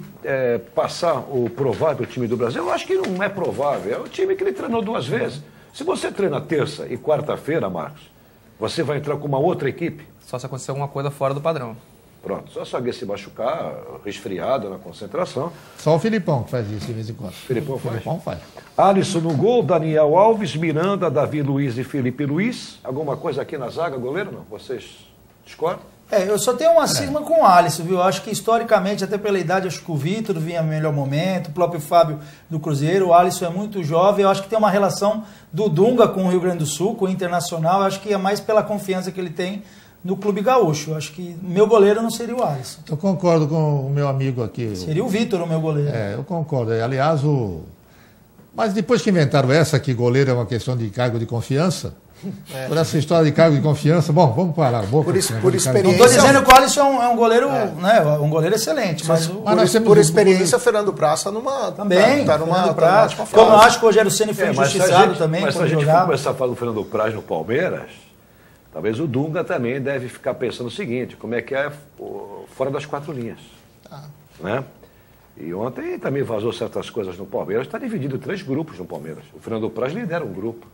passar o provável time do Brasil. Eu acho que não é provável, é o time que ele treinou 2 vezes. Se você treina terça e quarta-feira, Marcos, você vai entrar com uma outra equipe? Só se acontecer alguma coisa fora do padrão. Pronto, só se alguém se machucar, resfriado na concentração. Só o Filipão que faz isso de vez em quando. Filipão faz. Alisson no gol, Daniel Alves, Miranda, Davi Luiz e Felipe Luiz. Alguma coisa aqui na zaga, goleiro? Não? Vocês discordam? Eu só tenho uma cisma com o Alisson, viu? Acho que historicamente, até pela idade, acho que o Vitor vinha no melhor momento, o próprio Fábio do Cruzeiro, o Alisson é muito jovem, eu acho que tem uma relação do Dunga com o Rio Grande do Sul, com o Internacional, eu acho que é mais pela confiança que ele tem no Clube Gaúcho. Eu acho que meu goleiro não seria o Alisson. Eu concordo com o meu amigo aqui. Seria o Vitor o meu goleiro. Eu concordo. Aliás, mas depois que inventaram que goleiro é uma questão de cargo de confiança, por essa história de cargo de confiança, bom, vamos parar a boca. Por experiência. Não estou dizendo que o Alisson é um goleiro, né, um goleiro excelente, mas por experiência, Fernando Praça também. Tá numa prática. Como eu acho que o Rogério Ceni foi injustiçado também. Mas se a gente for começar a falar do Fernando Praz no Palmeiras, Talvez o Dunga também deve ficar pensando o seguinte, como é que é fora das 4 linhas. Né? E ontem também vazou certas coisas no Palmeiras. Está dividido em 3 grupos no Palmeiras. O Fernando Praz lidera um grupo.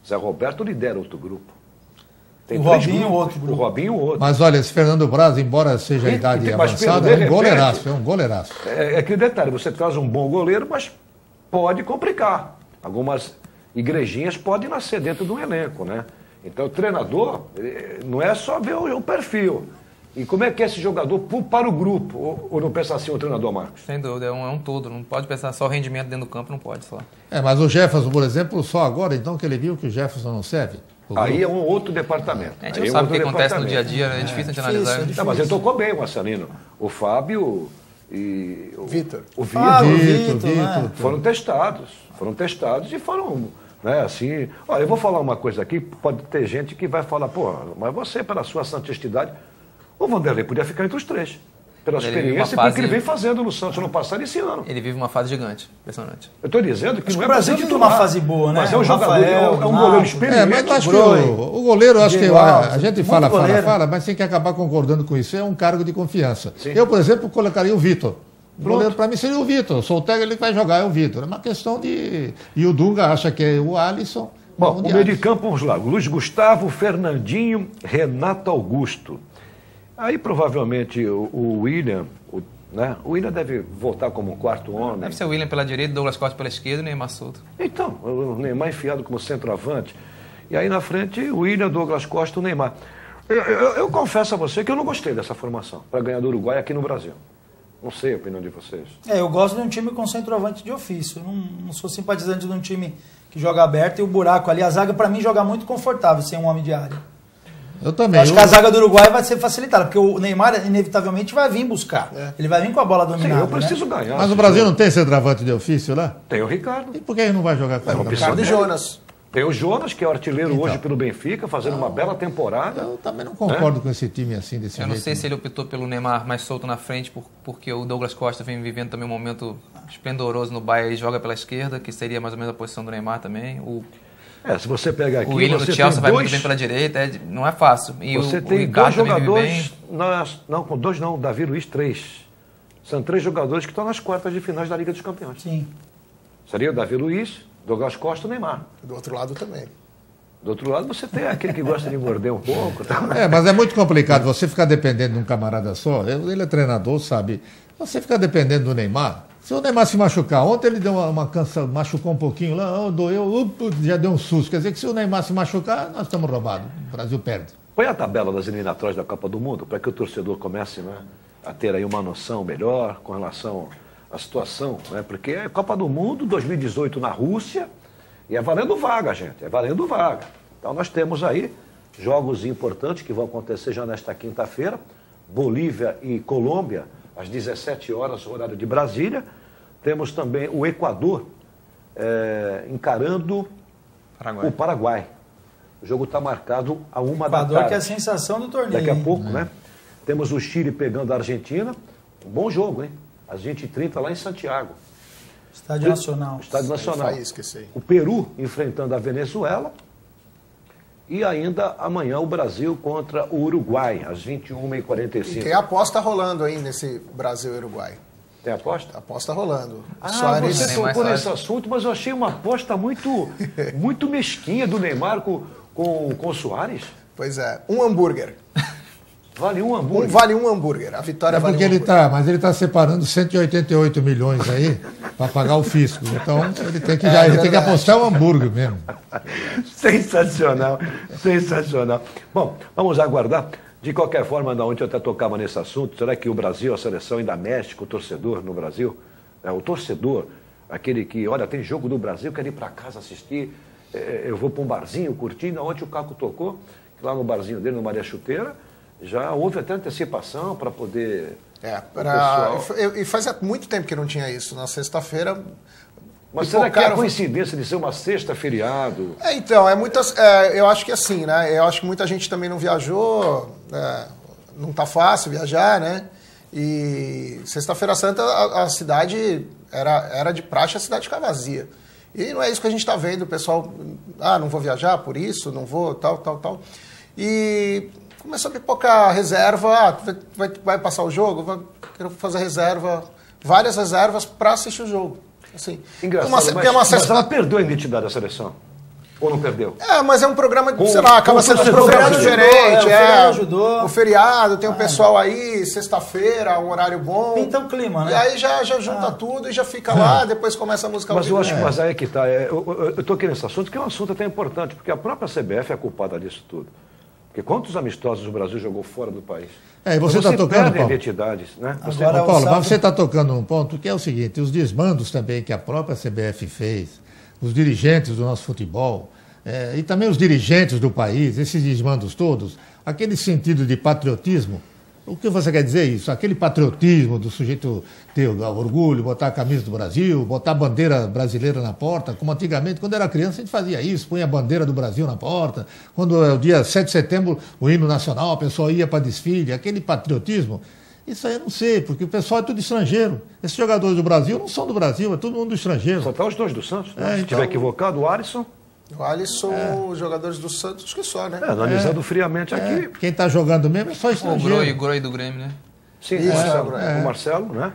Zé Roberto lidera outro grupo. Tem o 3 Robinho, grupos. outro grupo. O Robinho, outro. Mas olha, esse Fernando Braz, embora seja a idade avançada, é um goleiraço, é um goleiraço. É aquele detalhe, você traz um bom goleiro, mas pode complicar. Algumas igrejinhas podem nascer dentro de um elenco, né? Então o treinador não é só ver o perfil. E como é que é esse jogador para o grupo? Ou não pensa assim o treinador, Marcos? Sem dúvida, é um todo. Não pode pensar só o rendimento dentro do campo, não pode só. Mas o Jefferson, por exemplo, só agora, então, que ele viu que o Jefferson não serve? Aí é um outro departamento. A gente não sabe o que acontece no dia a dia, né? É difícil de analisar. Não, mas ele tocou bem o Marcelino. O Fábio e o Vitor. O Vitor, né? foram testados e foram, né, assim... Olha, eu vou falar uma coisa aqui, pode ter gente que vai falar, pô, mas você, pela sua santistidade, o Vanderlei podia ficar entre os 3. Pela experiência e pelo que ele vem fazendo no Santos no passado e esse ano. Ele vive uma fase gigante, impressionante. Eu estou dizendo que acho não é o Brasil vive uma fase boa, né? Mas é um jogador, é um goleiro experiente. Mas eu acho que o goleiro, acho que a gente fala, mas tem que acabar concordando com isso. É um cargo de confiança. Sim. Eu, por exemplo, colocaria o Vitor. O goleiro para mim seria o Vitor. Sou o técnico, ele vai jogar, é o Vitor. É uma questão de... E o Dunga acha que é o Alisson. Bom, o meio de campo, vamos lá. Luiz Gustavo, Fernandinho, Renato Augusto. Aí provavelmente o William, né? O William deve voltar como um 4º homem. Deve ser o William pela direita, Douglas Costa pela esquerda e Neymar solto. Então, o Neymar enfiado como centroavante. E aí na frente, o William, Douglas Costa e o Neymar. Eu confesso a você que eu não gostei dessa formação para ganhar do Uruguai aqui no Brasil. Não sei a opinião de vocês. Eu gosto de um time com centroavante de ofício. Eu não sou simpatizante de um time que joga aberto e o buraco ali. A zaga, para mim, joga muito confortável sem um homem de área. Eu também. Acho que a zaga do Uruguai vai ser facilitada, porque o Neymar inevitavelmente vai vir buscar. Ele vai vir com a bola dominada. Sim, eu preciso ganhar. Mas o Brasil não tem centroavante de ofício lá? Tem o Ricardo. E por que ele não vai jogar com o Ricardo e Jonas? Tem o Jonas, que é o artilheiro hoje pelo Benfica, fazendo uma bela temporada. Eu também não concordo com esse time assim, desse jeito. Eu não sei se ele optou pelo Neymar mais solto na frente, porque o Douglas Costa vem vivendo também um momento esplendoroso no Bayern e joga pela esquerda, que seria mais ou menos a posição do Neymar também. Se você pega aqui... O William do Chelsea vai muito bem pela direita, não é fácil. E você tem Ricardo 2 jogadores... Com 2 não, Davi Luiz 3. São 3 jogadores que estão nas quartas de finais da Liga dos Campeões. Sim. Seria o Davi Luiz, Douglas Costa e o Neymar. Do outro lado também. Do outro lado você tem aquele que gosta de morder um pouco. Tá? Mas é muito complicado você ficar dependendo de um camarada só. Ele é treinador, sabe? Você ficar dependendo do Neymar. Se o Neymar se machucar, ontem ele deu uma cansa, machucou um pouquinho lá, doeu, já deu um susto. Quer dizer que se o Neymar se machucar, nós estamos roubados. O Brasil perde. Põe a tabela das eliminatórias da Copa do Mundo para que o torcedor comece, né, a ter aí uma noção melhor com relação à situação, né? Porque é Copa do Mundo 2018 na Rússia e é valendo vaga, gente, é valendo vaga. Então nós temos aí jogos importantes que vão acontecer já nesta quinta-feira, Bolívia e Colômbia, às 17 horas, horário de Brasília. Temos também o Equador encarando o Paraguai. O jogo está marcado a 1 da tarde. Equador que é a sensação do torneio. Daqui a pouco, né? Temos o Chile pegando a Argentina. Um bom jogo, hein? Às 20h30 lá em Santiago. Estádio Nacional. Estádio Nacional. Esqueci. O Peru enfrentando a Venezuela. E ainda amanhã o Brasil contra o Uruguai, às 21h45. E tem aposta rolando aí nesse Brasil e Uruguai. Tem aposta? Aposta rolando. Você tocou nesse assunto, mas eu achei uma aposta muito mesquinha do Neymar com o Soares. Pois é, um hambúrguer. Vale um hambúrguer? Vale um hambúrguer. A vitória vale um hambúrguer. Mas ele está separando 188 milhões aí para pagar o fisco. Então ele tem que apostar o hambúrguer mesmo. Sensacional, sensacional. Bom, vamos aguardar. De qualquer forma, ontem eu até tocava nesse assunto. Será que o Brasil, a seleção ainda mexe com o torcedor no Brasil? O torcedor, aquele que, olha, tem jogo do Brasil, quer ir para casa assistir, eu vou para um barzinho curtindo. Ontem o Caco tocou, lá no barzinho dele, no Maria Chuteira, já houve até antecipação para poder... E fazia muito tempo que não tinha isso. Na sexta-feira... Mas será que é coincidência de ser uma sexta feriado? Então, eu acho que assim, né? Eu acho que muita gente também não viajou, não tá fácil viajar, né? E sexta-feira santa a cidade era de praxe, a cidade ficar vazia. E não é isso que a gente está vendo, o pessoal, não vou viajar por isso, não vou, tal. e começou a pipocar reserva. Vai passar o jogo? Quero fazer reserva, várias reservas para assistir o jogo. Assim, engraçado, mas ela perdeu a identidade da seleção. Ou não perdeu? Mas é um programa, sei lá, acaba sendo um programa diferente. O feriado ajudou. O feriado, tem o pessoal aí, sexta-feira, um horário bom. Pinta o clima, né? E aí já junta tudo e já fica lá, depois começa a música. Mas eu acho que mas aí é que tá. Eu toquei nesse assunto, que é um assunto até importante, porque a própria CBF é a culpada disso tudo. Porque quantos amistosos o Brasil jogou fora do país? E você está tocando, Paulo. Identidades, né? Paulo, mas você está tocando num ponto que é o seguinte, os desmandos também que a própria CBF fez, os dirigentes do nosso futebol, e também os dirigentes do país, esses desmandos todos, aquele sentido de patriotismo, o que você quer dizer isso? Aquele patriotismo do sujeito ter orgulho, botar a camisa do Brasil, botar a bandeira brasileira na porta, como antigamente, quando era criança, a gente fazia isso, punha a bandeira do Brasil na porta. Quando é o dia 7 de setembro, o hino nacional, a pessoa ia para desfile, aquele patriotismo. Isso aí eu não sei, porque o pessoal é tudo estrangeiro. Esses jogadores do Brasil não são do Brasil, é todo mundo estrangeiro. Só tá os dois do Santos, né? Se estiver equivocado, o Alisson. O Alisson, os jogadores do Santos, acho que só, né? Analisando friamente aqui. Quem está jogando mesmo é só estrangeiro. O Groi do Grêmio, né? Sim, o Marcelo, né?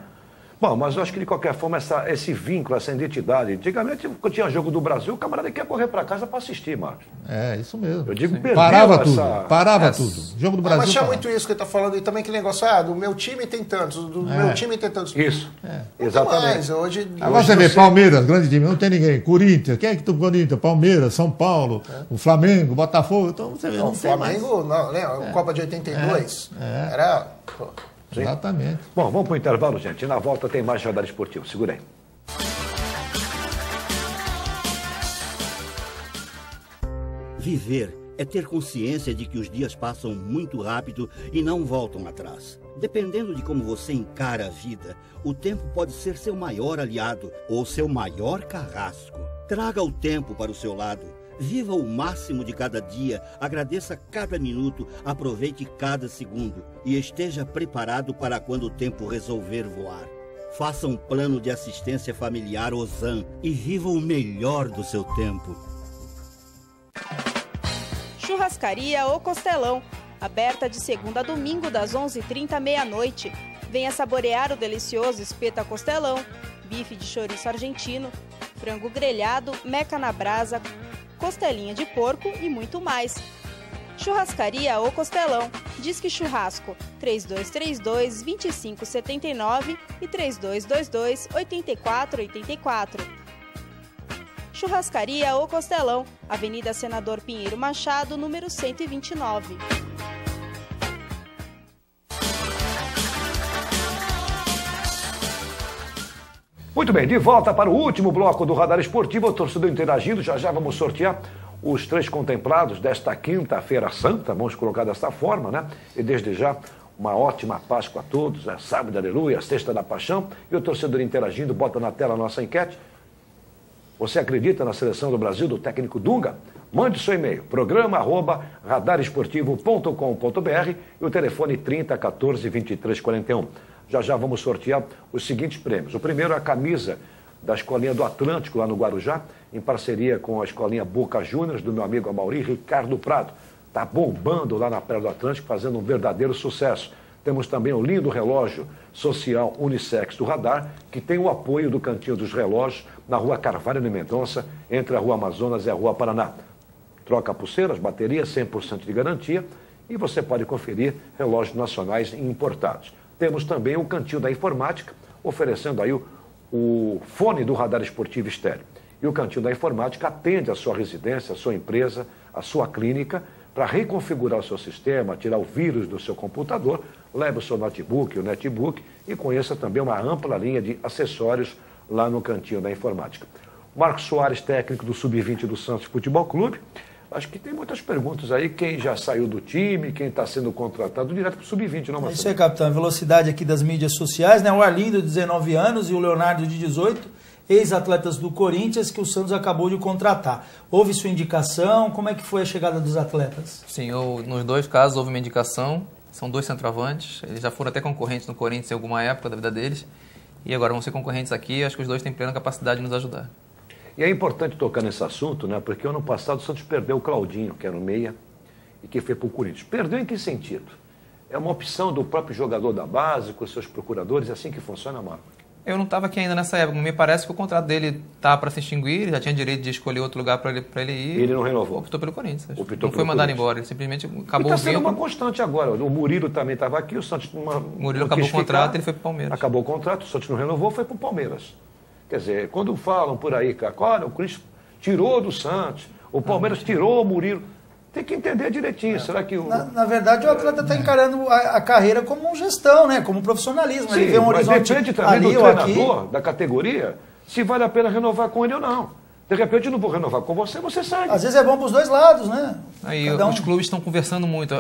Bom, mas eu acho que de qualquer forma esse vínculo, essa identidade. Antigamente, quando tinha jogo do Brasil, o camarada quer correr para casa para assistir, Marcos. Isso mesmo. Eu digo, parava tudo. Jogo do Brasil. Mas tinha muito isso que ele está falando, e também que negócio, do meu time tem tantos, do meu time tem tantos. Isso. Exatamente. Hoje agora você vê Palmeiras, grande time, não tem ninguém. Corinthians, quem é que tu Corinthians? Palmeiras, São Paulo, o Flamengo, Botafogo. Então você vê, não tem mais. Flamengo, não, né? Copa de 82. Era. Sim. Exatamente. Bom, vamos para o intervalo, gente. E na volta tem mais Radar Esportivo. Segura aí. Viver é ter consciência de que os dias passam muito rápido e não voltam atrás. Dependendo de como você encara a vida, o tempo pode ser seu maior aliado ou seu maior carrasco. Traga o tempo para o seu lado. Viva o máximo de cada dia, agradeça cada minuto, aproveite cada segundo e esteja preparado para quando o tempo resolver voar. Faça um plano de assistência familiar Ozan e viva o melhor do seu tempo. Churrascaria O Costelão, aberta de segunda a domingo das 11h30 à meia-noite. Venha saborear o delicioso espeta costelão, bife de chouriço argentino, frango grelhado, meca na brasa, costelinha de porco e muito mais. Churrascaria O Costelão. Disque Churrasco 3232-2579 e 3222-8484. Churrascaria O Costelão, Avenida Senador Pinheiro Machado, número 129. Muito bem, de volta para o último bloco do Radar Esportivo, o torcedor interagindo. Já vamos sortear os 3 contemplados desta quinta-feira santa, vamos colocar desta forma, né? E desde já, uma ótima Páscoa a todos, sábado, aleluia, sexta da paixão. E o torcedor interagindo, bota na tela a nossa enquete. Você acredita na seleção do Brasil do técnico Dunga? Mande seu e-mail, programa@radaresportivo.com.br e o telefone 30 14 23 41. Já vamos sortear os seguintes prêmios. O primeiro é a camisa da Escolinha do Atlântico, lá no Guarujá, em parceria com a Escolinha Boca Juniors, do meu amigo Amaury Ricardo Prado. Está bombando lá na Praia do Atlântico, fazendo um verdadeiro sucesso. Temos também o lindo relógio social unissex do Radar, que tem o apoio do Cantinho dos Relógios, na Rua Carvalho de Mendonça, entre a Rua Amazonas e a Rua Paraná. Troca pulseiras, baterias, 100% de garantia, e você pode conferir relógios nacionais importados. Temos também o Cantinho da Informática, oferecendo aí o fone do Radar Esportivo Estéreo. E o Cantinho da Informática atende a sua residência, a sua empresa, a sua clínica, para reconfigurar o seu sistema, tirar o vírus do seu computador, leve o seu notebook, o netbook e conheça também uma ampla linha de acessórios lá no Cantinho da Informática. Marcos Soares, técnico do Sub-20 do Santos Futebol Clube. Acho que tem muitas perguntas aí, quem já saiu do time, quem está sendo contratado direto para o Sub-20, não, Marcelo? É isso aí, capitão. A velocidade aqui das mídias sociais, né? O Arlindo, de 19 anos, e o Leonardo, de 18, ex-atletas do Corinthians, que o Santos acabou de contratar. Houve sua indicação? Como é que foi a chegada dos atletas? Sim, nos dois casos houve uma indicação. São 2 centroavantes. Eles já foram até concorrentes no Corinthians em alguma época da vida deles. E agora vão ser concorrentes aqui. Acho que os dois têm plena capacidade de nos ajudar. E é importante tocar nesse assunto, né? Porque ano passado o Santos perdeu o Claudinho, que era o meia, e que foi para o Corinthians. Perdeu em que sentido? É uma opção do próprio jogador da base, com seus procuradores, é assim que funciona, Marco? Eu não estava aqui ainda nessa época, me parece que o contrato dele está para se extinguir, ele já tinha direito de escolher outro lugar para ele ir. Ele não renovou? Optou pelo Corinthians. Optou não foi mandado embora, ele simplesmente acabou e está sendo uma constante agora. O Murilo também estava aqui, o Santos não Murilo acabou o contrato, ele foi para o Palmeiras. Acabou o contrato, o Santos não renovou, foi para o Palmeiras. Quer dizer, quando falam por aí, cara, olha, o Corinthians tirou do Santos, o Palmeiras tirou o Murilo. Tem que entender direitinho. Será que na verdade, o atleta está encarando a carreira como gestão, né? Como profissionalismo. Sim, ele vê um horizonte depende também ali do ou treinador, aqui. da categoria, se vale a pena renovar com ele ou não. De repente, eu não vou renovar com você, você sai. Às vezes é bom para os dois lados, né? Aí os clubes estão conversando muito.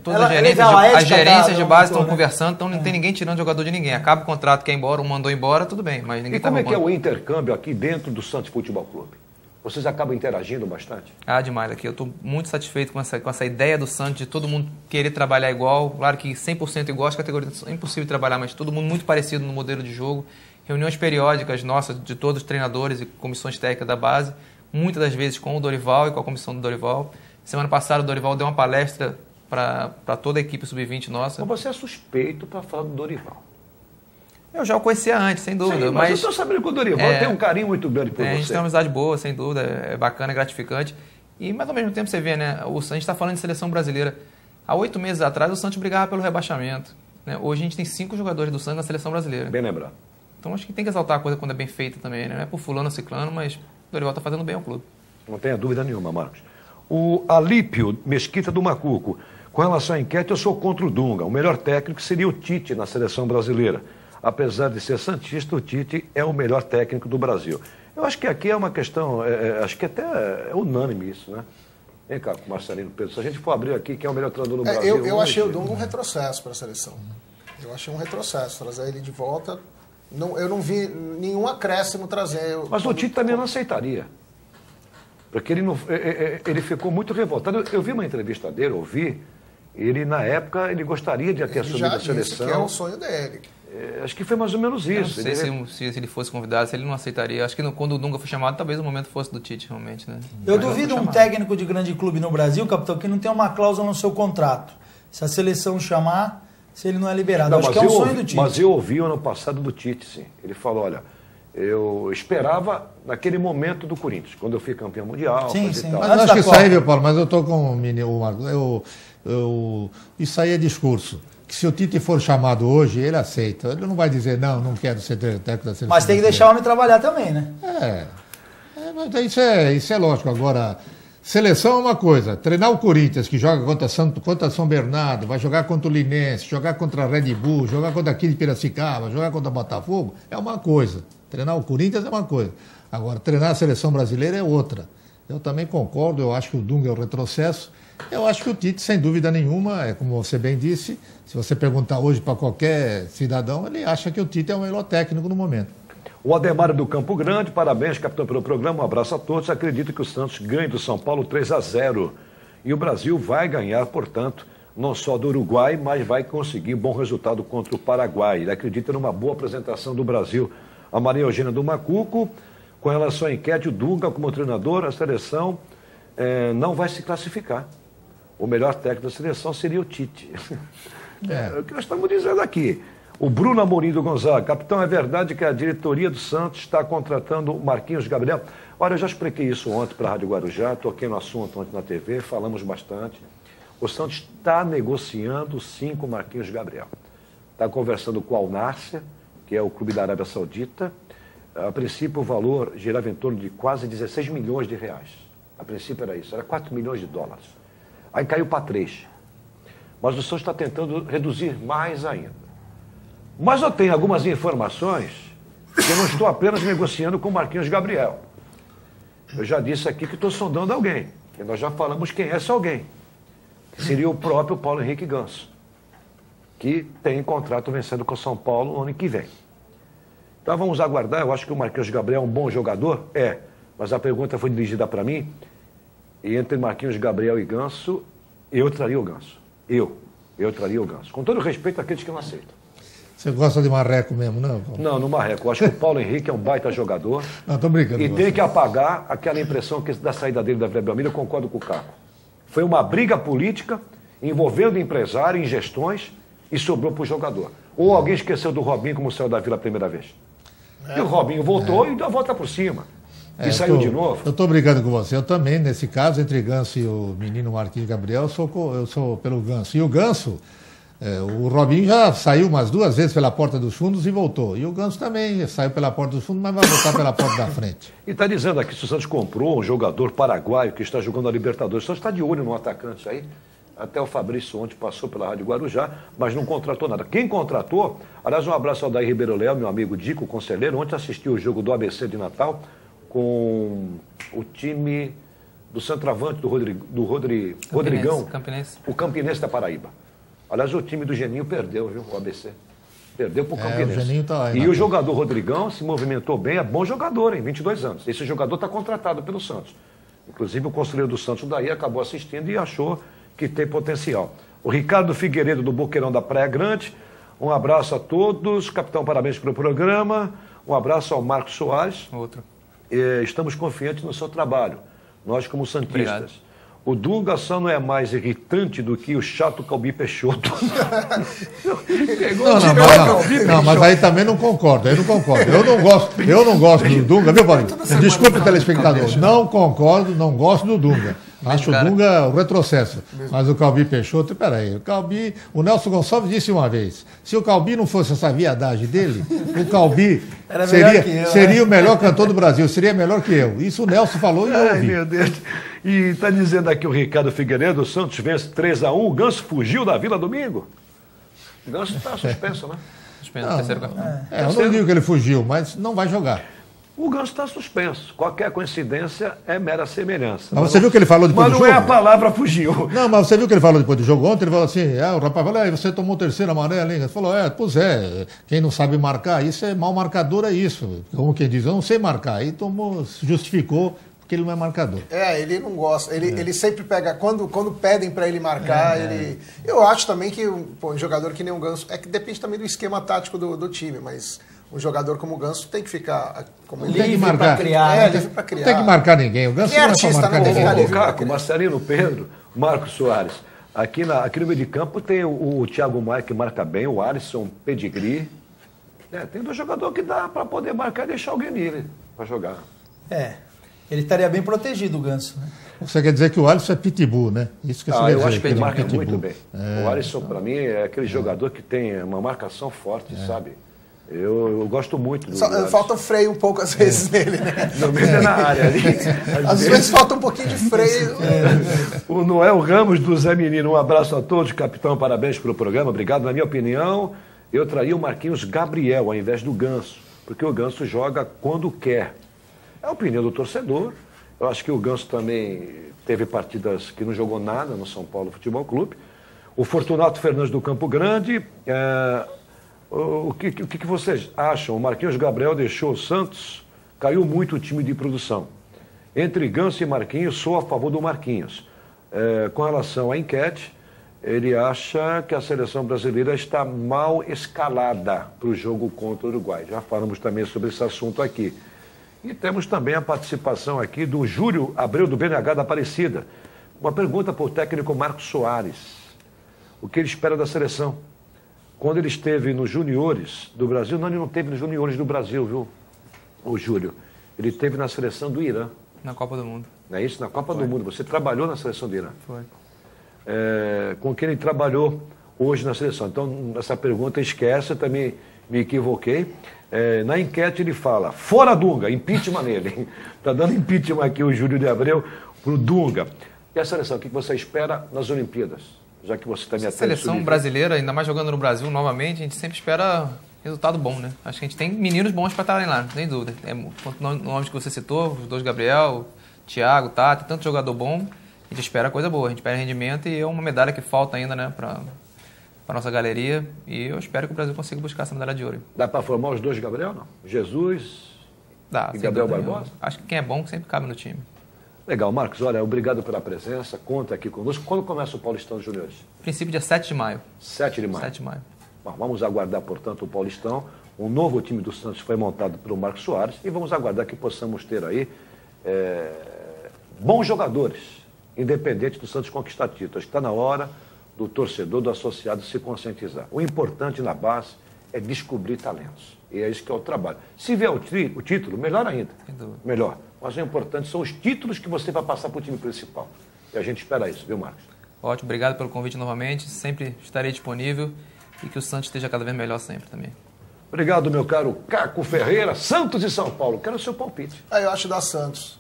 Todas as gerências de base estão conversando, então não tem ninguém tirando jogador de ninguém. Acaba o contrato, quer ir embora, um mandou embora, tudo bem. Mas ninguém e como é que é o intercâmbio aqui dentro do Santos Futebol Clube? Vocês acabam interagindo bastante? Demais aqui. Eu estou muito satisfeito com essa ideia do Santos, de todo mundo querer trabalhar igual. Claro que 100% igual, as categorias é impossível trabalhar, mas todo mundo muito parecido no modelo de jogo. Reuniões periódicas nossas, de todos os treinadores e comissões técnicas da base, muitas das vezes com o Dorival e com a comissão do Dorival. Semana passada o Dorival deu uma palestra para toda a equipe sub-20 nossa. Mas você é suspeito para falar do Dorival. Eu já o conhecia antes, sem dúvida. Sim, mas eu estou sabendo que o Dorival tem um carinho muito grande por você. A gente tem uma amizade boa, sem dúvida, é bacana, é gratificante. Mas ao mesmo tempo você vê, né? A gente está falando de seleção brasileira. Há 8 meses atrás o Santos brigava pelo rebaixamento. Né? Hoje a gente tem 5 jogadores do Santos na seleção brasileira. Bem lembrado. Então acho que tem que exaltar a coisa quando é bem feita também, né? Não é por fulano ou ciclano, mas o Dorival está fazendo bem ao clube. Não tenha dúvida nenhuma, Marcos. O Alípio Mesquita do Macuco. Com relação à enquete, eu sou contra o Dunga. O melhor técnico seria o Tite na seleção brasileira. Apesar de ser santista, o Tite é o melhor técnico do Brasil. Eu acho que aqui é uma questão, acho que até é unânime isso, né? Vem cá, Marcelino Pedro, se a gente for abrir aqui, quem é o melhor treinador do Brasil... Eu achei o Dunga um retrocesso para a seleção. Eu achei um retrocesso, trazer ele de volta. Eu não vi nenhum acréscimo trazer... Mas o Tite também não aceitaria. Porque ele ficou muito revoltado. Eu vi uma entrevista dele, ele na época, ele gostaria de ter assumido a seleção. Que é o sonho dele. Acho que foi mais ou menos isso. Eu não sei se ele fosse convidado, se ele não aceitaria. Acho que quando o Dunga foi chamado, talvez o momento fosse do Tite, realmente. Né? Eu duvido um técnico de grande clube no Brasil, capitão, que não tem uma cláusula no seu contrato. Se a seleção chamar, se ele não é liberado. Acho que é um sonho do Tite. Mas eu ouvi o ano passado do Tite, sim. Ele falou, olha, eu esperava naquele momento do Corinthians, quando eu fui campeão mundial. Sim, sim. Mas acho que isso aí, meu Paulo, mas eu estou com o Marcos. Isso aí é discurso. Que se o Tite for chamado hoje, ele aceita. Ele não vai dizer, não quero ser técnico da seleção. Mas tem que deixar o homem trabalhar também, né? Mas isso é lógico. Agora, seleção é uma coisa. Treinar o Corinthians, que joga contra São Bernardo, vai jogar contra o Linense, jogar contra a Red Bull, jogar contra aqui de Piracicaba, jogar contra o Botafogo, é uma coisa. Treinar o Corinthians é uma coisa. Agora, treinar a seleção brasileira é outra. Eu também concordo, eu acho que o Dunga é um retrocesso. Eu acho que o Tite, sem dúvida nenhuma, é como você bem disse, se você perguntar hoje para qualquer cidadão, ele acha que o Tite é o melhor técnico no momento. O Ademar do Campo Grande, parabéns, capitão, pelo programa, um abraço a todos. Acredito que o Santos ganhe do São Paulo 3-0. E o Brasil vai ganhar, portanto, não só do Uruguai, mas vai conseguir bom resultado contra o Paraguai. Ele acredita numa boa apresentação do Brasil. A Maria Eugênia do Macuco, com relação à enquete, o Dunga como treinador, a seleção não vai se classificar. O melhor técnico da seleção seria o Tite. É o que nós estamos dizendo aqui. O Bruno Amorim do Gonzaga. Capitão, é verdade que a diretoria do Santos está contratando o Marquinhos Gabriel? Olha, eu já expliquei isso ontem para a Rádio Guarujá, toquei no assunto ontem na TV, falamos bastante. O Santos está negociando sim com o Marquinhos Gabriel. Está conversando com o Al Nassr, que é o clube da Arábia Saudita. A princípio o valor girava em torno de quase 16 milhões de reais. A princípio era isso, era 4 milhões de dólares. Aí caiu para 3. Mas o Santos está tentando reduzir mais ainda. Mas eu tenho algumas informações que eu não estou apenas negociando com o Marquinhos Gabriel. Eu já disse aqui que estou sondando alguém. E nós já falamos quem é esse alguém. Que seria o próprio Paulo Henrique Ganso, que tem contrato vencendo com o São Paulo no ano que vem. Então vamos aguardar. Eu acho que o Marquinhos Gabriel é um bom jogador. Mas a pergunta foi dirigida para mim. E entre Marquinhos Gabriel e Ganso, eu traria o Ganso. Eu traria o Ganso. Com todo respeito àqueles que não aceitam. Você gosta de marreco mesmo, não? Não, no marreco. Eu acho que o Paulo Henrique é um baita jogador. Não, tô brincando. E tem que apagar aquela impressão da saída dele da Vila Belmiro. Eu concordo com o Caco. Foi uma briga política envolvendo empresário em gestões e sobrou para o jogador. Ou alguém esqueceu do Robinho como saiu da Vila a primeira vez. E o Robinho voltou e deu a volta por cima. E saiu de novo. Eu estou brigando com você. Eu também, nesse caso, entre Ganso e o menino Marquinhos Gabriel, eu sou pelo Ganso. E o Ganso, o Robinho já saiu umas 2 vezes pela porta dos fundos e voltou. E o Ganso também saiu pela porta dos fundos, mas vai voltar pela porta da frente. E está dizendo aqui que o Santos comprou um jogador paraguaio que está jogando a Libertadores. O Santos está de olho no atacante aí. Até o Fabrício ontem passou pela Rádio Guarujá, mas não contratou nada. Quem contratou, aliás, um abraço ao Daí Ribeiro Léo, meu amigo Dico, conselheiro, ontem assistiu o jogo do ABC de Natal com o time do centroavante do Rodrigão, Campinense. O Campinense da Paraíba. Aliás, o time do Geninho perdeu, viu, o ABC. Perdeu pro Campinense. O Geninho tá aí, e o jogador Rodrigão se movimentou bem, é bom jogador, em 22 anos. Esse jogador está contratado pelo Santos. Inclusive, o conselheiro do Santos daí acabou assistindo e achou que tem potencial. O Ricardo Figueiredo, do Boqueirão da Praia Grande, um abraço a todos. Capitão, parabéns pelo programa. Um abraço ao Marcos Soares. Outro. Estamos confiantes no seu trabalho, nós como santistas. Obrigado. O Dunga só não é mais irritante do que o chato Calbi Peixoto. Não, mas aí também não concordo. Eu não gosto do Dunga, viu, Paulinho? Desculpe o telespectador. Não concordo, não gosto do Dunga. Acho o Dunga um retrocesso. Mas o Calbi Peixoto, peraí, o Nelson Gonçalves disse uma vez, se o Calbi não fosse essa viadagem dele, o Calbi seria o melhor cantor do Brasil, seria melhor que eu. Isso o Nelson falou e eu ouvi. Ai, meu Deus. E está dizendo aqui o Ricardo Figueiredo, o Santos vence 3-1, o Ganso fugiu da Vila domingo? O Ganso está suspenso, né? Suspenso no terceiro cartão. Eu não digo que ele fugiu, mas não vai jogar. O Ganso está suspenso. Qualquer coincidência é mera semelhança. Mas você viu o que ele falou depois do jogo? Mas não é a palavra fugiu. Não, mas você viu o que ele falou depois do jogo ontem? Ele falou assim, o rapaz falou, você tomou o 3º amarelo, hein? Ele falou, pois é, quem não sabe marcar, isso é mal marcador, é isso. Como quem diz, eu não sei marcar. Aí justificou que ele não é marcador. Ele não gosta. Ele sempre pega. Quando pedem para ele marcar, eu acho também que um jogador que nem o Ganso. É que depende também do esquema tático do time, mas um jogador como o Ganso tem que ficar livre para criar. Livre para criar. Não tem que marcar ninguém. O Ganso não é só marcar ninguém. O Caco, Marcelino Pedro, Marcos Soares. Aqui no meio de campo tem o Thiago Maia que marca bem, o Alisson Pedigree. Tem 2 jogadores que dá para poder marcar e deixar alguém nele para jogar. Ele estaria bem protegido, o Ganso, né? Você quer dizer que o Alisson é pitbull, né? Isso que você quer dizer. Eu acho que ele marca muito bem. O Alisson, para mim, é aquele jogador que tem uma marcação forte, sabe? Eu gosto muito do Alisson. Falta freio um pouco às vezes nele, né? Não, mesmo na área ali. Às vezes falta um pouquinho de freio. O Noel Ramos do Zé Menino, um abraço a todos, capitão, parabéns pelo programa, obrigado. Na minha opinião, eu traria o Marquinhos Gabriel ao invés do Ganso, porque o Ganso joga quando quer. É a opinião do torcedor. Eu acho que o Ganso também teve partidas que não jogou nada no São Paulo Futebol Clube. O Fortunato Fernandes do Campo Grande. O que vocês acham? O Marquinhos Gabriel deixou o Santos, caiu muito o time de produção. Entre Ganso e Marquinhos, sou a favor do Marquinhos. Com relação à enquete, ele acha que a seleção brasileira está mal escalada para o jogo contra o Uruguai. Já falamos também sobre esse assunto aqui. E temos também a participação aqui do Júlio Abreu, do BNH da Aparecida. Uma pergunta para o técnico Marcos Soares. O que ele espera da seleção? Quando ele esteve nos juniores do Brasil, ele não esteve nos juniores do Brasil, viu, o Júlio? Ele esteve na seleção do Irã. Na Copa do Mundo. Não é isso? Na Copa do Mundo. Você trabalhou na seleção do Irã. Foi. Com quem ele trabalhou hoje na seleção. Então, essa pergunta esquece, eu também me equivoquei. Na enquete ele fala, fora Dunga, impeachment nele. Está dando impeachment aqui o Júlio de Abreu para o Dunga. E a seleção, o que você espera nas Olimpíadas? Já que você também a seleção brasileira, ainda mais jogando no Brasil novamente, a gente sempre espera resultado bom, né? Acho que a gente tem meninos bons para estarem lá, sem dúvida. Nomes que você citou, os 2 Gabriel, Thiago, Tati, tanto jogador bom, a gente espera coisa boa, a gente espera rendimento e é uma medalha que falta ainda, né, para a nossa galeria, e eu espero que o Brasil consiga buscar essa medalha de ouro. Dá para formar os 2 Gabriel, não? Jesus e Gabriel Barbosa? Acho que quem é bom sempre cabe no time. Legal, Marcos, olha, obrigado pela presença, conta aqui conosco. Quando começa o Paulistão dos Juniores? Princípio dia 7 de maio. 7 de maio. 7 de maio. Bom, vamos aguardar, portanto, o Paulistão. Um novo time do Santos foi montado pelo Marcos Soares e vamos aguardar que possamos ter aí bons jogadores independente do Santos conquistar título. Acho que está na hora do torcedor, do associado se conscientizar. O importante na base é descobrir talentos. E é isso que é o trabalho. Se vier o título, melhor ainda. Melhor. Mas o importante são os títulos que você vai passar para o time principal. E a gente espera isso, viu, Marcos? Ótimo, obrigado pelo convite novamente. Sempre estarei disponível e que o Santos esteja cada vez melhor sempre também. Obrigado, meu caro Caco Ferreira. Santos e São Paulo. Quero o seu palpite. Eu acho da Santos.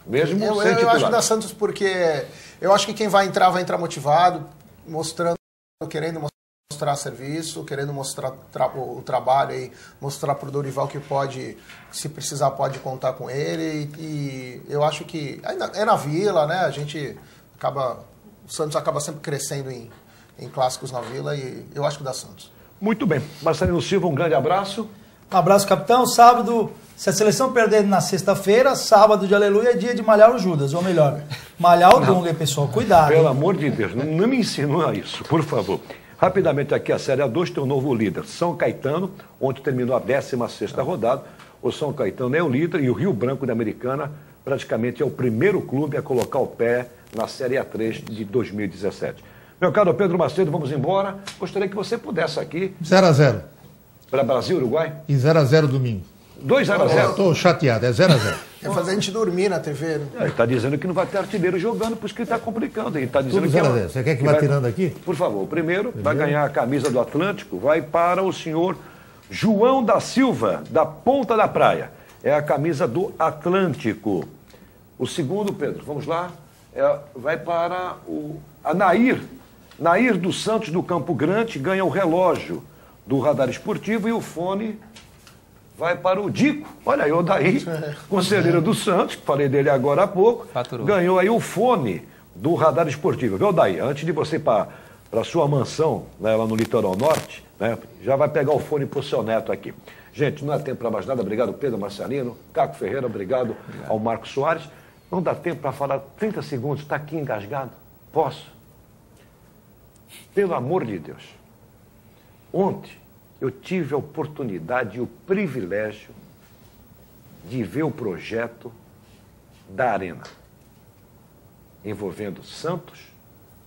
Mesmo sem eu titular. acho da Santos porque eu acho que quem vai entrar motivado, querendo mostrar serviço, querendo mostrar o trabalho aí, mostrar para o Dorival que pode, se precisar, pode contar com ele. E eu acho que é na Vila, né? O Santos acaba sempre crescendo em clássicos na Vila e eu acho que dá Santos. Muito bem. Marcelino Silva, um grande abraço. Um abraço, capitão. Sábado, se a seleção perder na sexta-feira, sábado de aleluia é dia de malhar o Judas, ou melhor, malhar o Dunga, pessoal. Cuidado. Pelo amor de Deus, não me insinua isso, por favor. Rapidamente aqui, a Série A2 tem um novo líder, São Caetano, onde terminou a 16ª rodada. O São Caetano é o líder e o Rio Branco da Americana praticamente é o primeiro clube a colocar o pé na Série A3 de 2017. Meu caro Pedro Macedo, vamos embora. Gostaria que você pudesse aqui... 0-0. Para Brasil, Uruguai? E 0-0 domingo. 2-0. Estou chateado, é 0-0. Quer fazer a gente dormir na TV, né? Ele está dizendo que não vai ter artilheiro jogando, por isso que ele está complicando. Ele está dizendo Tudo 0-0. Você quer que vá tirando aqui? Por favor, o primeiro vai ganhar a camisa do Atlântico, vai para o senhor João da Silva, da Ponta da Praia. É a camisa do Atlântico. O segundo, Pedro, vamos lá, vai para a Nair dos Santos, do Campo Grande, ganha o relógio do Radar Esportivo e o fone vai para o Dico. Olha aí, o Odaí, conselheiro do Santos, que falei dele agora há pouco, ganhou aí o fone do Radar Esportivo. Viu, Odaí? Antes de você ir para a sua mansão, né, lá no Litoral Norte, né, já vai pegar o fone para o seu neto aqui. Gente, não dá tempo para mais nada. Obrigado, Pedro Marcelino, Caco Ferreira, obrigado ao Marcos Soares. Não dá tempo para falar 30 segundos, está aqui engasgado? Posso? Pelo amor de Deus. Ontem eu tive a oportunidade e o privilégio de ver o projeto da Arena, envolvendo Santos,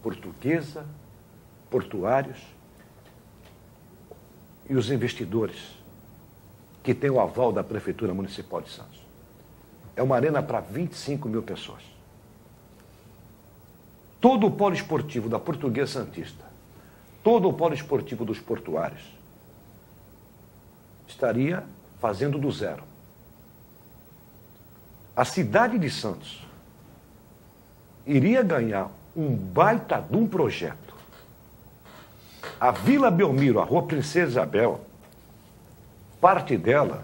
Portuguesa, Portuários e os investidores que têm o aval da Prefeitura Municipal de Santos. É uma arena para 25 mil pessoas. Todo o polo esportivo da Portuguesa Santista, todo o polo esportivo dos Portuários, estaria fazendo do zero. A cidade de Santos iria ganhar um baita de um projeto. A Vila Belmiro, a Rua Princesa Isabel, parte dela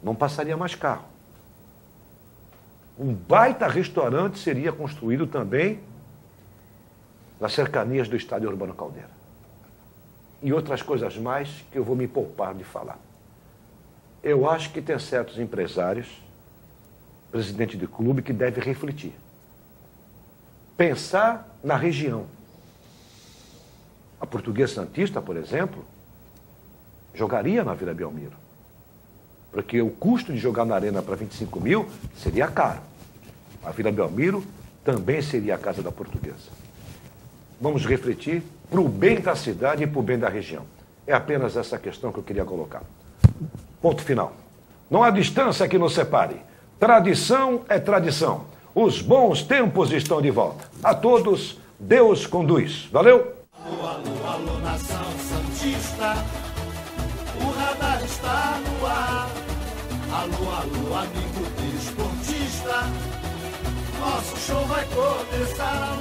não passaria mais carro. Um baita restaurante seria construído também nas cercanias do Estádio Urbano Caldeira. E outras coisas mais que eu vou me poupar de falar. Eu acho que tem certos empresários, presidente de clube, que devem refletir. Pensar na região. A Portuguesa Santista, por exemplo, jogaria na Vila Belmiro. Porque o custo de jogar na arena para 25 mil seria caro. A Vila Belmiro também seria a casa da Portuguesa. Vamos refletir para o bem da cidade e para o bem da região. É apenas essa questão que eu queria colocar. Ponto final. Não há distância que nos separe. Tradição é tradição. Os bons tempos estão de volta. A todos, Deus conduz. Valeu! Alô, alô, alô, nação santista. O radar está no ar. Alô, alô, amigo desportista. Nosso show vai começar.